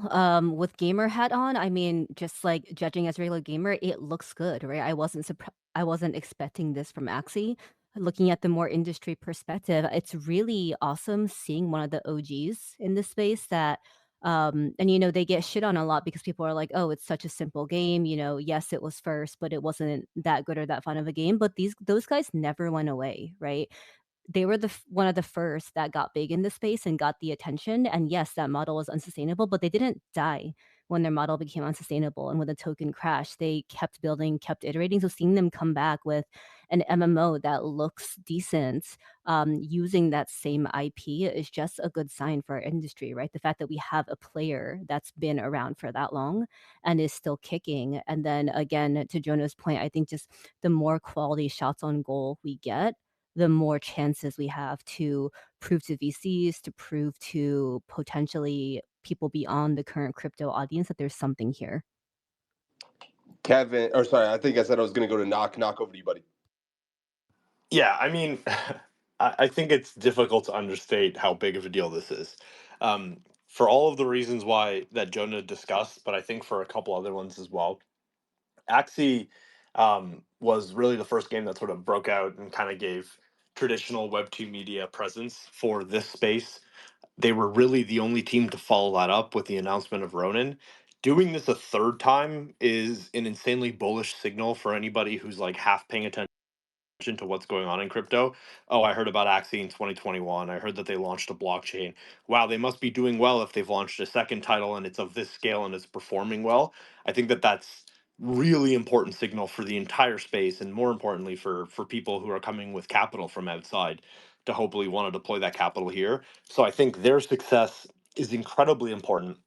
With gamer hat on, I mean, just like judging as a regular gamer, it looks good, right? I wasn't expecting this from Axie. Looking at the more industry perspective, it's really awesome seeing one of the OGs in this space that and they get shit on a lot because people are like, "Oh, it's such a simple game, yes, it was first, but it wasn't that good or that fun of a game." But those guys never went away, right? They were one of the first that got big in the space and got the attention. And yes, that model was unsustainable, but they didn't die when their model became unsustainable and when the token crashed. They kept building, kept iterating. So seeing them come back with an MMO that looks decent, using that same IP is just a good sign for our industry, right? The fact that we have a player that's been around for that long and is still kicking. And then again, to Jonah's point, I think just the more quality shots on goal we get, the more chances we have to prove to VCs, to prove to potentially people beyond the current crypto audience that there's something here. Kevin, or sorry, I think I said I was going to go to knock. Knock, over to you, buddy. Yeah, I mean, I think it's difficult to understate how big of a deal this is. For all of the reasons why that Jonah discussed, but I think for a couple other ones as well. Axie was really the first game that sort of broke out and kind of gave traditional Web2 media presence for this space. They were really the only team to follow that up with the announcement of Ronin. Doing this a third time is an insanely bullish signal for anybody who's like half paying attention to what's going on in crypto. Oh, I heard about Axie in 2021. I heard that they launched a blockchain. Wow, they must be doing well if they've launched a second title and it's of this scale and it's performing well. I think that that's really important signal for the entire space, and more importantly for people who are coming with capital from outside to hopefully want to deploy that capital here. So I think their success is incredibly important.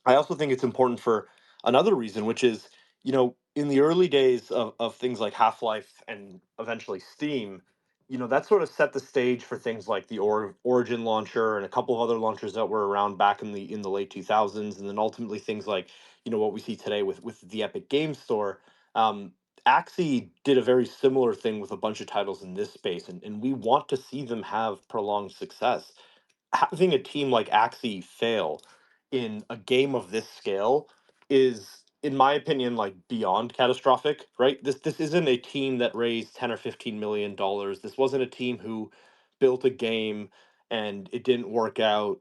I also think it's important for another reason, which is, in the early days of things like Half-Life and eventually Steam, that sort of set the stage for things like the Origin launcher and a couple of other launchers that were around back in the late 2000s, and then ultimately things like, what we see today with the Epic Games Store. Axie did a very similar thing with a bunch of titles in this space, and we want to see them have prolonged success. Having a team like Axie fail in a game of this scale is, in my opinion, like beyond catastrophic, right? This isn't a team that raised 10 or 15 million dollars. This wasn't a team who built a game and it didn't work out.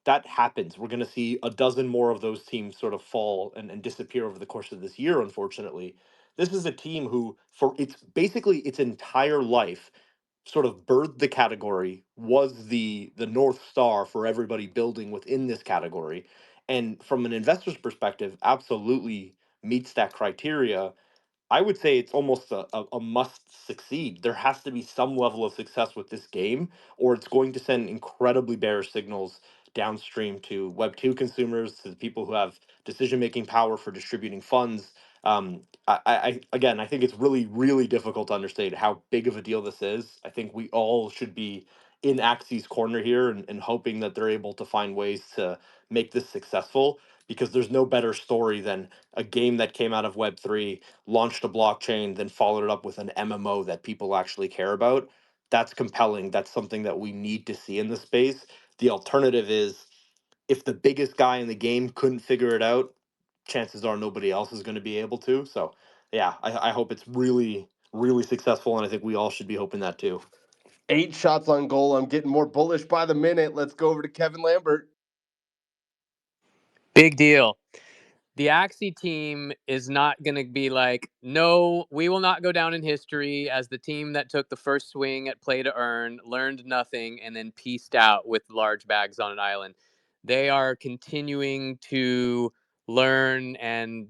That happens. We're going to see a dozen more of those teams sort of fall and disappear over the course of this year, unfortunately. This is a team who, for its entire life, sort of birthed the category, was the north star for everybody building within this category, and from an investor's perspective absolutely meets that criteria. I would say it's almost a must succeed. There has to be some level of success with this game, or it's going to send incredibly bearish signals downstream to Web2 consumers, to the people who have decision making power for distributing funds. Again, I think it's really, really difficult to understate how big of a deal this is. I think we all should be in Axie's corner here and hoping that they're able to find ways to make this successful, because there's no better story than a game that came out of Web3, launched a blockchain, then followed it up with an MMO that people actually care about. That's compelling. That's something that we need to see in the space. The alternative is, if the biggest guy in the game couldn't figure it out, chances are nobody else is going to be able to. So, yeah, I hope it's really, really successful, and I think we all should be hoping that too. 8 shots on goal. I'm getting more bullish by the minute. Let's go over to Kevin Lambert. Big deal. The Axie team is not going to be like, no, we will not go down in history as the team that took the first swing at play to earn, learned nothing, and then pieced out with large bags on an island. They are continuing to learn and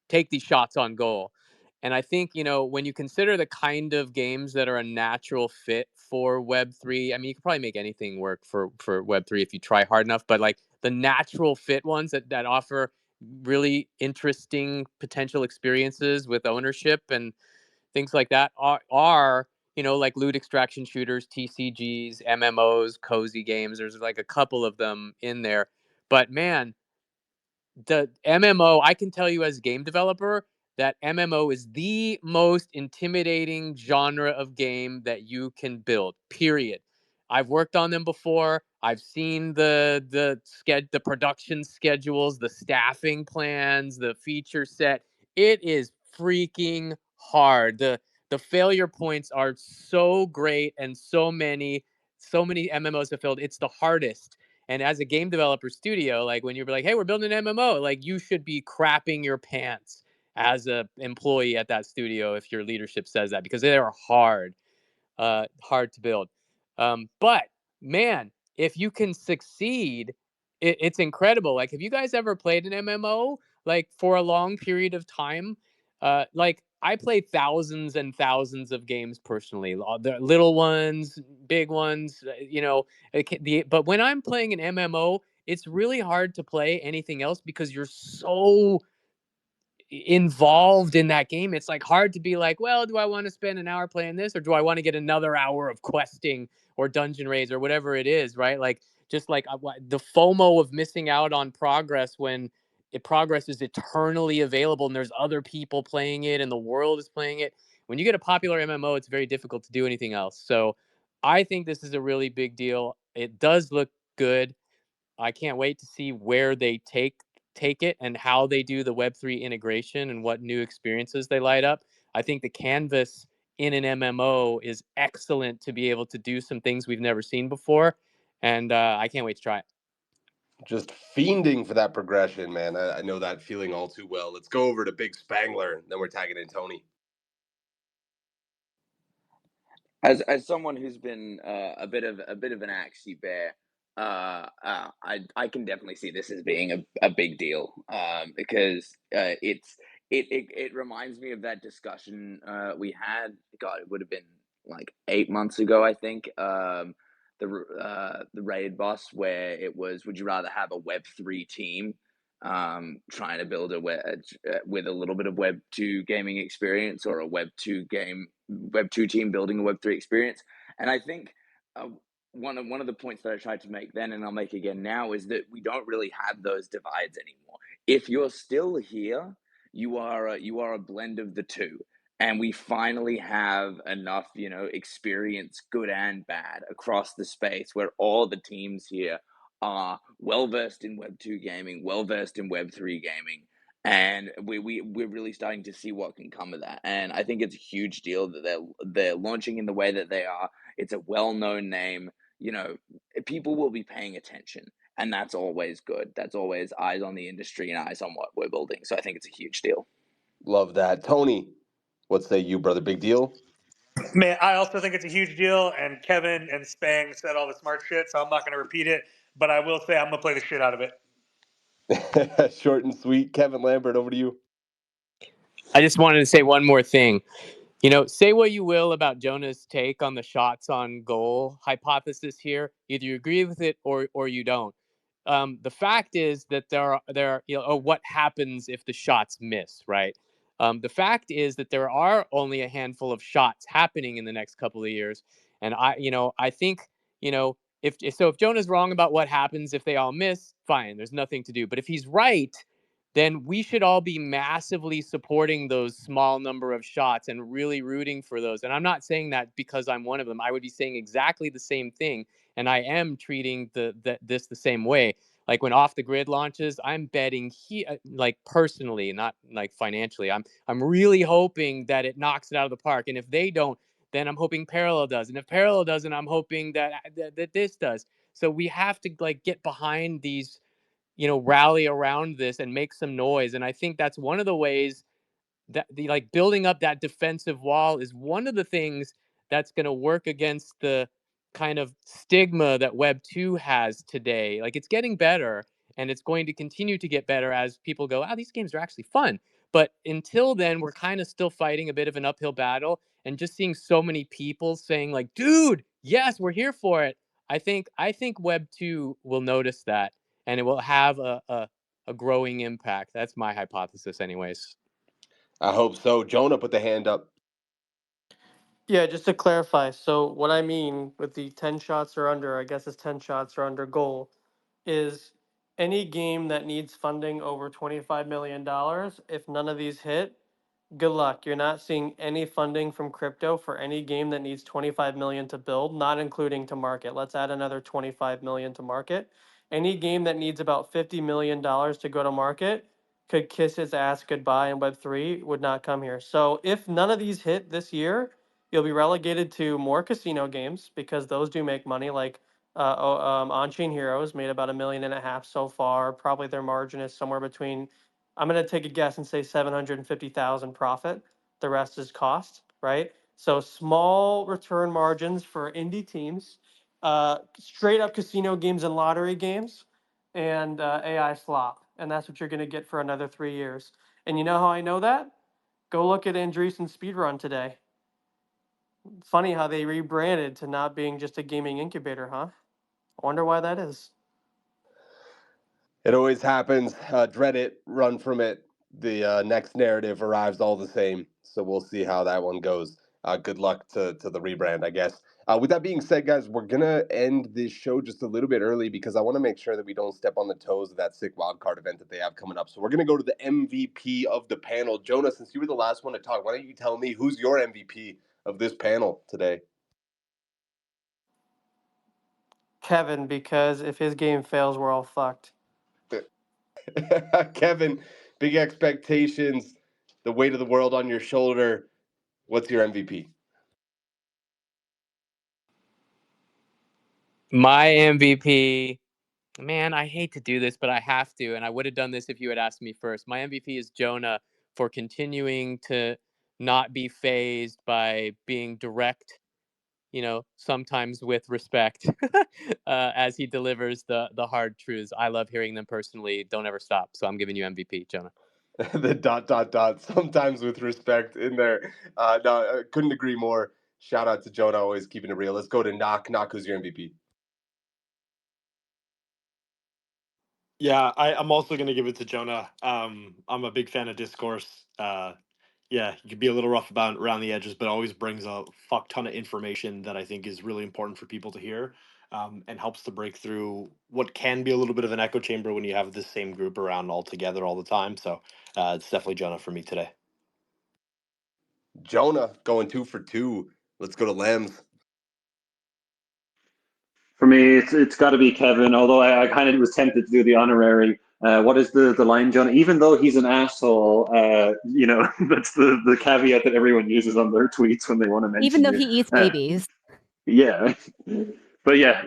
take these shots on goal. And I think, when you consider the kind of games that are a natural fit for Web3, I mean, you could probably make anything work for Web3 if you try hard enough, but like the natural fit ones that offer really interesting potential experiences with ownership and things like that are like loot extraction shooters, TCGs, MMOs, cozy games. There's like a couple of them in there. But man, the MMO, I can tell you as a game developer that MMO is the most intimidating genre of game that you can build. Period. I've worked on them before. I've seen the production schedules, the staffing plans, the feature set. It is freaking hard. The failure points are so great, and so many MMOs have failed. It's the hardest. And as a game developer studio, like when you're like, hey, we're building an MMO, like you should be crapping your pants as a employee at that studio if your leadership says that, because they are hard to build. But man, if you can succeed, it's incredible. Like, have you guys ever played an MMO like for a long period of time? Like I play thousands and thousands of games personally, the little ones, big ones. But when I'm playing an MMO, it's really hard to play anything else because you're so involved in that game. It's like hard to be like, well, do I want to spend an hour playing this, or do I want to get another hour of questing or dungeon raids or whatever it is, right? Like just like the FOMO of missing out on progress when progress is eternally available and there's other people playing it and the world is playing it. When you get a popular MMO, it's very difficult to do anything else. So I think this is a really big deal. It does look good. I can't wait to see where they take it and how they do the Web3 integration and what new experiences they light up. I think the canvas in an MMO is excellent to be able to do some things we've never seen before, and I can't wait to try it. Just fiending for that progression, man. I know that feeling all too well. Let's go over to Big Spangler, then we're tagging in Tony. As someone who's been a bit of an Axie bear, I can definitely see this as being a big deal, because it reminds me of that discussion we had. God, it would have been like 8 months ago, I think. The raid boss where it was, would you rather have a Web3 team trying to build with a little bit of Web2 gaming experience, or a Web2 team building a Web3 experience? And I think one of the points that I tried to make then, and I'll make again now, is that we don't really have those divides anymore. If you're still here, you are a blend of the two. And we finally have enough, experience, good and bad, across the space, where all the teams here are well versed in Web2 gaming, well versed in Web3 gaming, and we're really starting to see what can come of that. And I think it's a huge deal that they're launching in the way that they are. It's a well-known name. People will be paying attention, and that's always good. That's always eyes on the industry and eyes on what we're building. So I think it's a huge deal. Love that. Tony, what say you, brother? Big deal? Man, I also think it's a huge deal, and Kevin and Spang said all the smart shit, so I'm not going to repeat it, but I will say I'm going to play the shit out of it. Short and sweet. Kevin Lambert, over to you. I just wanted to say one more thing. Say what you will about Jonah's take on the shots on goal hypothesis here. Either you agree with it or you don't. The fact is that what happens if the shots miss, right? The fact is that there are only a handful of shots happening in the next couple of years, and I think if Jonah's wrong about what happens if they all miss, fine, there's nothing to do. But if he's right, then we should all be massively supporting those small number of shots and really rooting for those. And I'm not saying that because I'm one of them. I would be saying exactly the same thing. And I am treating this the same way. Like when Off the Grid launches, I'm betting like personally, not like financially. I'm really hoping that it knocks it out of the park. And if they don't, then I'm hoping Parallel does. And if Parallel doesn't, I'm hoping that this does. So we have to like get behind these, rally around this and make some noise. And I think that's one of the ways that like building up that defensive wall is one of the things that's going to work against the kind of stigma that Web 2 has today. Like it's getting better, and it's going to continue to get better as people go, "Oh, these games are actually fun." But until then, we're kind of still fighting a bit of an uphill battle, and just seeing so many people saying like, "Dude, yes, we're here for it." I think Web 2 will notice that, and it will have a growing impact. That's my hypothesis anyways. I hope so. Jonah put the hand up. Yeah, just to clarify, so what I mean with the 10 shots or under, I guess it's 10 shots or under goal, is any game that needs funding over $25 million, if none of these hit, good luck. You're not seeing any funding from crypto for any game that needs 25 million to build, not including to market. Let's add another 25 million to market. Any game that needs about $50 million to go to market could kiss its ass goodbye, and Web3 would not come here. So if none of these hit this year, you'll be relegated to more casino games because those do make money, like On-Chain Heroes made about $1.5 million so far. Probably their margin is somewhere between, I'm going to take a guess and say 750,000 profit. The rest is cost, right? So small return margins for indie teams, straight up casino games and lottery games, and AI slop. And that's what you're going to get for another 3 years. And you know how I know that? Go look at Andreessen's speedrun today. Funny how they rebranded to not being just a gaming incubator, huh? I wonder why that is. It always happens. Dread it, run from it. The next narrative arrives all the same. So we'll see how that one goes. Good luck to the rebrand, I guess. With that being said, guys, we're going to end this show just a little bit early because I want to make sure that we don't step on the toes of that sick wildcard event that they have coming up. So we're going to go to the MVP of the panel. Jonah, since you were the last one to talk, why don't you tell me who's your MVP of this panel today? Kevin, because if his game fails, we're all fucked. Kevin, big expectations, the weight of the world on your shoulder. What's your MVP? My MVP, man, I hate to do this, but I have to, and I would have done this if you had asked me first. My MVP is Jonah for continuing to not be fazed by being direct, sometimes with respect, as he delivers the hard truths. I love hearing them personally. Don't ever stop. So I'm giving you MVP, Jonah. The ... sometimes with respect in there. No, I couldn't agree more. Shout out to Jonah, always keeping it real. Let's go to Knock. Knock, who's your MVP? Yeah, I'm also going to give it to Jonah. I'm a big fan of Discourse. Yeah, you could be a little rough around the edges, but always brings a fuck ton of information that I think is really important for people to hear, and helps to break through what can be a little bit of an echo chamber when you have the same group around all together all the time. So it's definitely Jonah for me today. Jonah going 2 for 2. Let's go to Lems. For me, it's got to be Kevin. Although I kind of was tempted to do the honorary. What is the line, John? Even though he's an asshole, that's the caveat that everyone uses on their tweets when they want to mention Even though you. he eats babies. Yeah. But yeah,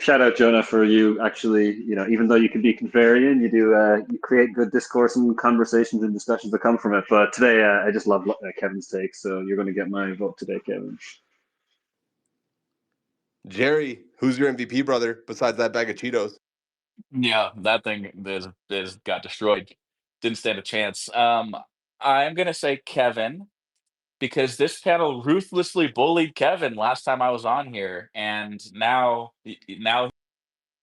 shout out Jonah for you actually, even though you can be contrarian, you create good discourse and conversations and discussions that come from it. But today, I just love Kevin's take, so you're going to get my vote today, Kevin. Jerry, who's your MVP, brother, besides that bag of Cheetos? Yeah, that thing is got destroyed. Didn't stand a chance. I'm gonna say Kevin because this panel ruthlessly bullied Kevin last time I was on here, and now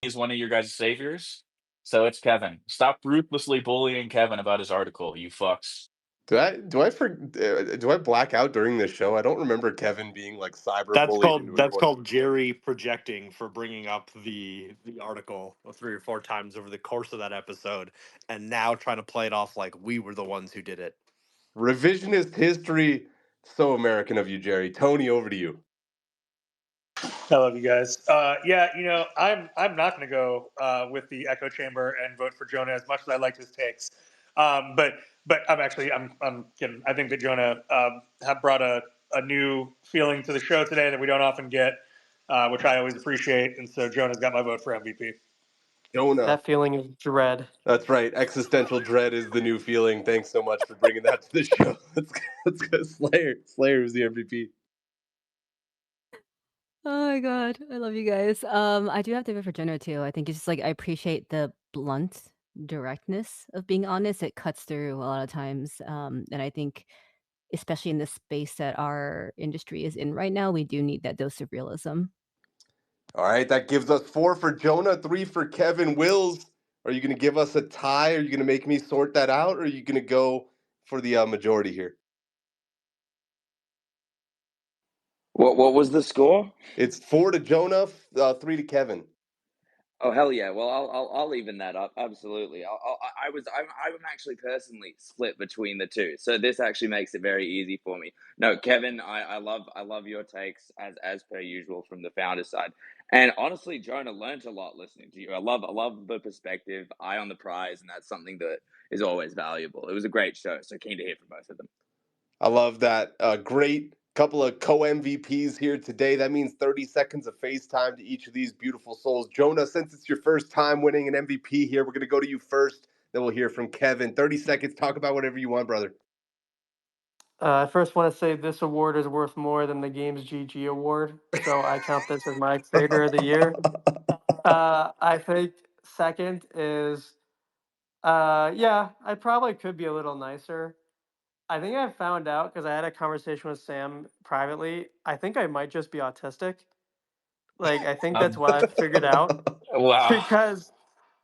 he's one of your guys' saviors. So it's Kevin. Stop ruthlessly bullying Kevin about his article, you fucks. Do I black out during this show? I don't remember Kevin being like cyber That's bullied into called a that's corner. called Jerry projecting for bringing up the article 3 or 4 times over the course of that episode, and now trying to play it off like we were the ones who did it. Revisionist history. So American of you, Jerry. Tony, over to you. I love you guys. Yeah, I'm not going to go with the echo chamber and vote for Jonah as much as I liked his takes. But I'm kidding. I think that Jonah have brought a new feeling to the show today that we don't often get, which I always appreciate. And so Jonah's got my vote for MVP. Jonah. That feeling of dread. That's right. Existential dread is the new feeling. Thanks so much for bringing that to the show. Let's go Slayer. Slayer is the MVP. Oh my god, I love you guys. I do have to vote for Jenna too. I think it's just like I appreciate the blunt directness of being honest. It cuts through a lot of times, and I think, especially in the space that our industry is in right now, we do need that dose of realism. All right, that gives us 4 for Jonah, 3 for Kevin. Wills, are you going to give us a tie? Are you going to make me sort that out? Or are you going to go for the majority here? What was the score? It's 4 to Jonah, 3 to Kevin. Oh hell yeah! Well, I'll even that up. Absolutely. I'm actually personally split between the two, so this actually makes it very easy for me. No, Kevin, I love your takes as per usual from the founder side, and honestly, Jonah learned a lot listening to you. I love the perspective, eye on the prize, and that's something that is always valuable. It was a great show, so keen to hear from both of them. I love that. Great couple of co-MVPs here today. That means 30 seconds of FaceTime to each of these beautiful souls. Jonah, since it's your first time winning an MVP here, we're going to go to you first. Then we'll hear from Kevin. 30 seconds. Talk about whatever you want, brother. I first want to say this award is worth more than the game's GG award, so I count this as my creator of the year. I think second is, yeah, I probably could be a little nicer. I think I found out because I had a conversation with Sam privately. I think I might just be autistic. Like, I think that's Um, what I've figured out. wow. Because,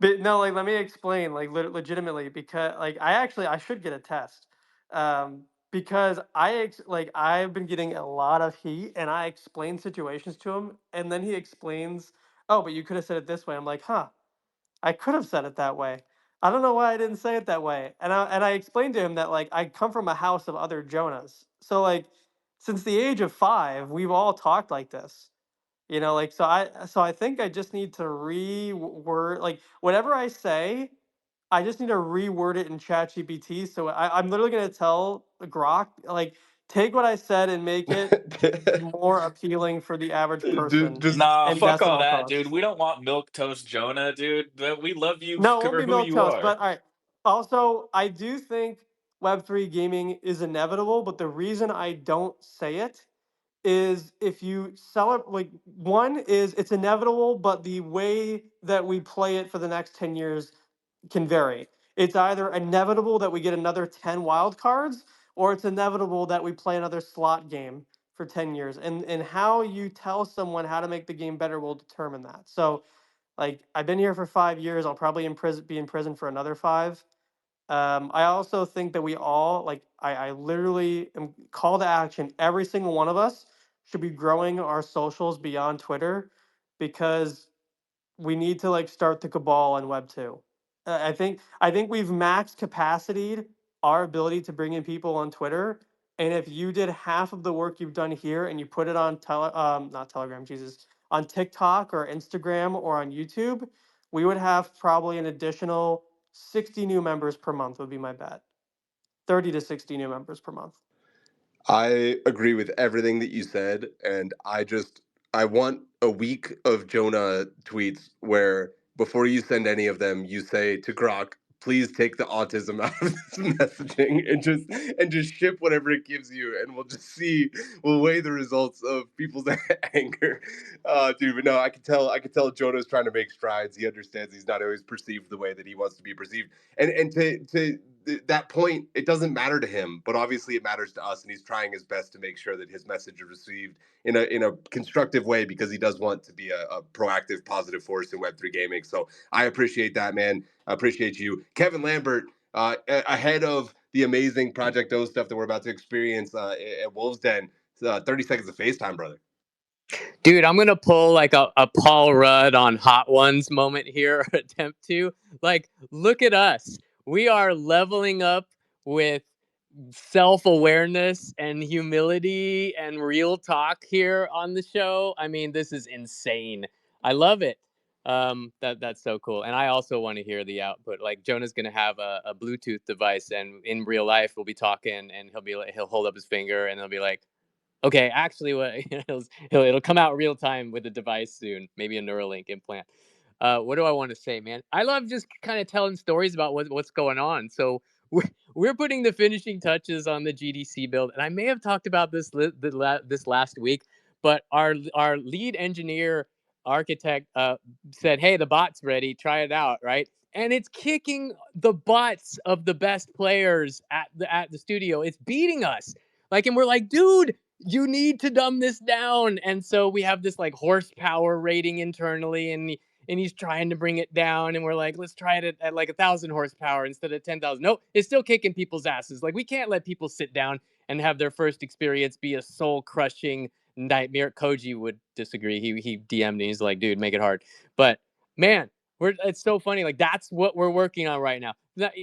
but no, like, let me explain, like, legitimately, because, like, I should get a test. Because like, I've been getting a lot of heat and I explain situations to him, and then he explains, oh, but you could have said it this way. I'm like, huh, I could have said it that way. I don't know why I didn't say it that way. And I explained to him that, like, I come from a house of other Jonahs. So, like, since the age of 5, we've all talked like this. You know, like, so I think I just need to reword, like, whatever I say, I just need to reword it in ChatGPT. So I'm literally gonna tell Grok, like, take what I said and make it more appealing for the average person, Just Nah, and fuck all decimal that, dude. costs. We don't want milk toast Jonah, dude. We love you No, it won't for be who milk you toast, are. but all right. Also, I do think Web3 gaming is inevitable, but the reason I don't say it is if you sell it, like, one is it's inevitable, but the way that we play it for the next 10 years can vary. It's either inevitable that we get another 10 wild cards, or it's inevitable that we play another slot game for 10 years. And how you tell someone how to make the game better will determine that. So, like, I've been here for 5 years. I'll probably be in prison for another 5. I also think that we all, like, I literally am call to action. Every single one of us should be growing our socials beyond Twitter, because we need to, like, start the cabal on Web 2. I think we've maxed capacity our ability to bring in people on Twitter. And if you did half of the work you've done here and you put it on not Telegram, Jesus, on TikTok or Instagram or on YouTube, we would have probably an additional 60 new members per month would be my bet. 30 to 60 new members per month. I agree with everything that you said, and I want a week of Jonah tweets where before you send any of them, you say to Grok, "Please take the autism out of this messaging and just ship whatever it gives you, and we'll weigh the results of people's anger." Dude, but no, I can tell Jonah's trying to make strides. He understands he's not always perceived the way that he wants to be perceived, and to that point, it doesn't matter to him, but obviously it matters to us, and he's trying his best to make sure that his message is received in a constructive way, because he does want to be a proactive, positive force in Web3 gaming. So I appreciate that, man. I appreciate you, Kevin Lambert. Ahead of the amazing Project O stuff that we're about to experience at WolvesDEN, 30 seconds of FaceTime, brother. Dude, I'm gonna pull like a Paul Rudd on Hot Ones moment here, or attempt to. Like, look at us. We are leveling up with self-awareness and humility and real talk here on the show. I mean, this is insane. I love it. That's so cool. And I also want to hear the output. Like, Jonah's gonna have a Bluetooth device, and in real life we'll be talking, and he'll hold up his finger, and he'll be like, okay, actually, what it'll come out real time with a device soon, maybe a Neuralink implant. What do I want to say, man? I love just kind of telling stories about what's going on. So we're putting the finishing touches on the GDC build, and I may have talked about this this last week, but our lead engineer architect said, "Hey, the bot's ready. Try it out, right?" And it's kicking the butts of the best players at the studio. It's beating us. Like, and we're like, dude, you need to dumb this down. And so we have this like horsepower rating internally, and he's trying to bring it down, and we're like, let's try it at like 1,000 horsepower instead of 10,000. No, it's still kicking people's asses. Like, we can't let people sit down and have their first experience be a soul crushing nightmare. Koji would disagree. He DM'd me. He's like, dude, make it hard. But man, it's so funny. Like that's what we're working on right now.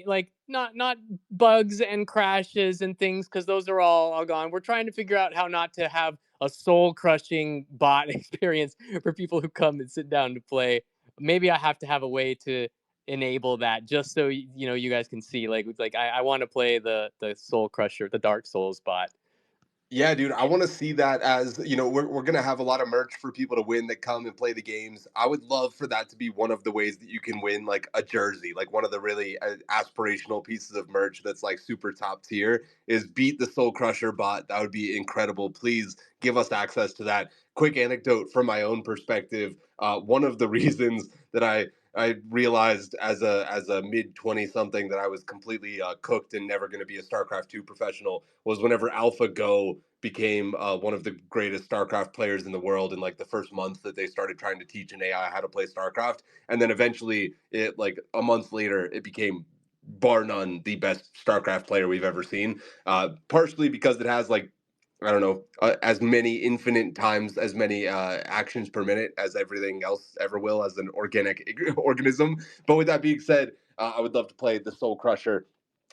Like not bugs and crashes and things, because those are all gone. We're trying to figure out how not to have a soul crushing bot experience for people who come and sit down to play. Maybe I have to have a way to enable that, just so you guys can see. Like I want to play the Soul Crusher, the Dark Souls bot. Yeah, dude, I want to see that. As we're going to have a lot of merch for people to win that come and play the games. I would love for that to be one of the ways that you can win, like a jersey, like one of the really aspirational pieces of merch that's like super top tier is beat the Soul Crusher bot. That would be incredible. Please give us access to that. Quick anecdote from my own perspective. One of the reasons that I realized as a mid 20 something that I was completely cooked and never going to be a StarCraft 2 professional was whenever AlphaGo became one of the greatest StarCraft players in the world in like the first month that they started trying to teach an AI how to play StarCraft, and then eventually it like a month later it became bar none the best StarCraft player we've ever seen. Partially because it has like I don't know, as many infinite times as many actions per minute as everything else ever will as an organic organism. But with that being said, I would love to play the Soul Crusher.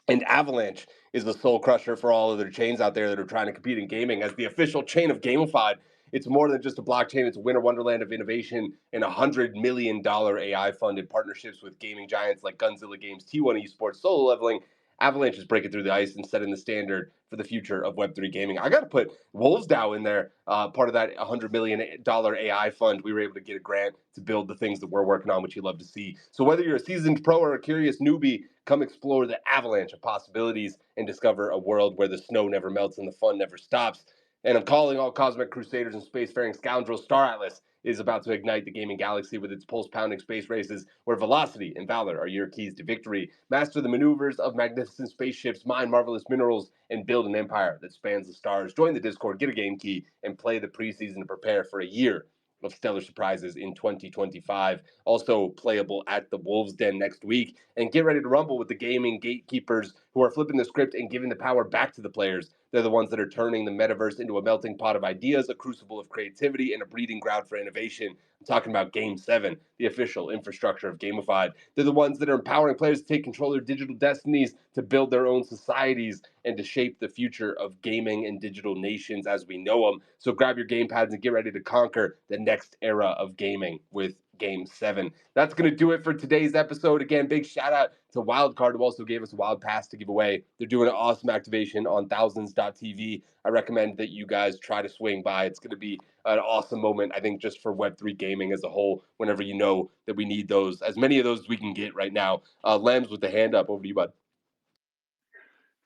And Avalanche is the Soul Crusher for all of their chains out there that are trying to compete in gaming. As the official chain of Gamified, it's more than just a blockchain. It's a winter wonderland of innovation and $100 million AI-funded partnerships with gaming giants like Gunzilla Games, T1 Esports, Solo Leveling. Avalanche is breaking through the ice and setting the standard for the future of Web3 gaming. I got to put WolvesDEN in there, part of that $100 million AI fund. We were able to get a grant to build the things that we're working on, which you love to see. So whether you're a seasoned pro or a curious newbie, come explore the avalanche of possibilities and discover a world where the snow never melts and the fun never stops. And I'm calling all cosmic crusaders and spacefaring scoundrels. Star Atlas is about to ignite the gaming galaxy with its pulse-pounding space races, where velocity and valor are your keys to victory. Master the maneuvers of magnificent spaceships, mine marvelous minerals, and build an empire that spans the stars. Join the Discord, get a game key, and play the preseason to prepare for a year of stellar surprises in 2025. Also playable at the Wolves Den next week. And get ready to rumble with the gaming gatekeepers who are flipping the script and giving the power back to the players. They're the ones that are turning the metaverse into a melting pot of ideas, a crucible of creativity, and a breeding ground for innovation. I'm talking about Game 7, the official infrastructure of Gamified. They're the ones that are empowering players to take control of their digital destinies, to build their own societies, and to shape the future of gaming and digital nations as we know them. So grab your game pads and get ready to conquer the next era of gaming with Game 7. That's going to do it for today's episode. Again, big shout out to Wildcard, who also gave us a wild pass to give away. They're doing an awesome activation on thousands.tv. I recommend that you guys try to swing by. It's going to be an awesome moment, I think, just for Web3 gaming as a whole, whenever you know that we need those, as many of those as we can get right now. Lems with the hand up. Over to you, bud.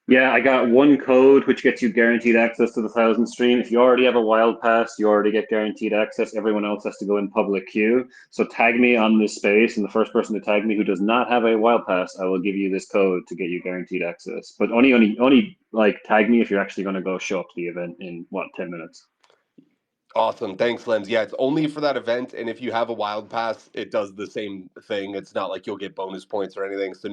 Yeah, I got one code which gets you guaranteed access to the 1,000 stream. If you already have a wild pass, you already get guaranteed access. Everyone else has to go in public queue. So tag me on this space, and the first person to tag me who does not have a wild pass, I will give you this code to get you guaranteed access. But only like tag me if you're actually going to go show up to the event in 10 minutes. Awesome. Thanks, Lems. Yeah, it's only for that event. And if you have a wild pass, it does the same thing. It's not like you'll get bonus points or anything. So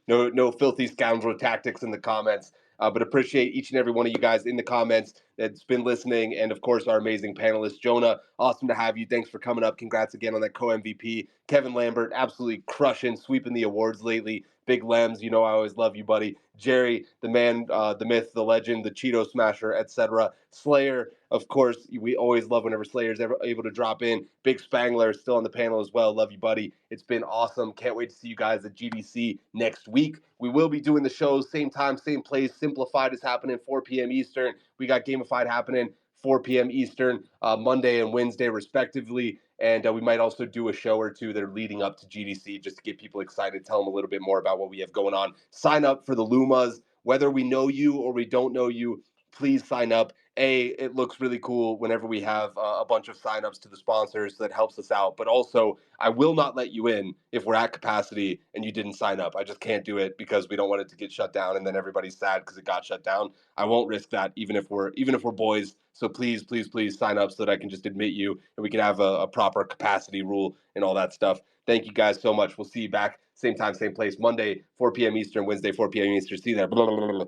no filthy scoundrel tactics in the comments. But appreciate each and every one of you guys in the comments that's been listening. And of course, our amazing panelists. Jonah, awesome to have you. Thanks for coming up. Congrats again on that co-MVP. Kevin Lambert, absolutely crushing, sweeping the awards lately. Big Lems, I always love you, buddy. Jerry, the man, the myth, the legend, the Cheeto smasher, etc. Slayer, of course, we always love whenever Slayer's ever able to drop in. Big Spangler is still on the panel as well. Love you, buddy. It's been awesome. Can't wait to see you guys at GDC next week. We will be doing the shows same time, same place. Simplified is happening 4 p.m. Eastern. We got Gamified happening 4 p.m. Eastern, Monday and Wednesday respectively. And we might also do a show or two that are leading up to GDC just to get people excited, tell them a little bit more about what we have going on. Sign up for the Lumas. Whether we know you or we don't know you, please sign up. It looks really cool whenever we have a bunch of signups to the sponsors, so that helps us out. But also, I will not let you in if we're at capacity and you didn't sign up. I just can't do it because we don't want it to get shut down and then everybody's sad because it got shut down. I won't risk that even if we're boys. So please sign up so that I can just admit you and we can have a proper capacity rule and all that stuff. Thank you guys so much. We'll see you back same time, same place, Monday, 4 p.m. Eastern, Wednesday, 4 p.m. Eastern. See you there. Blah, blah, blah, blah.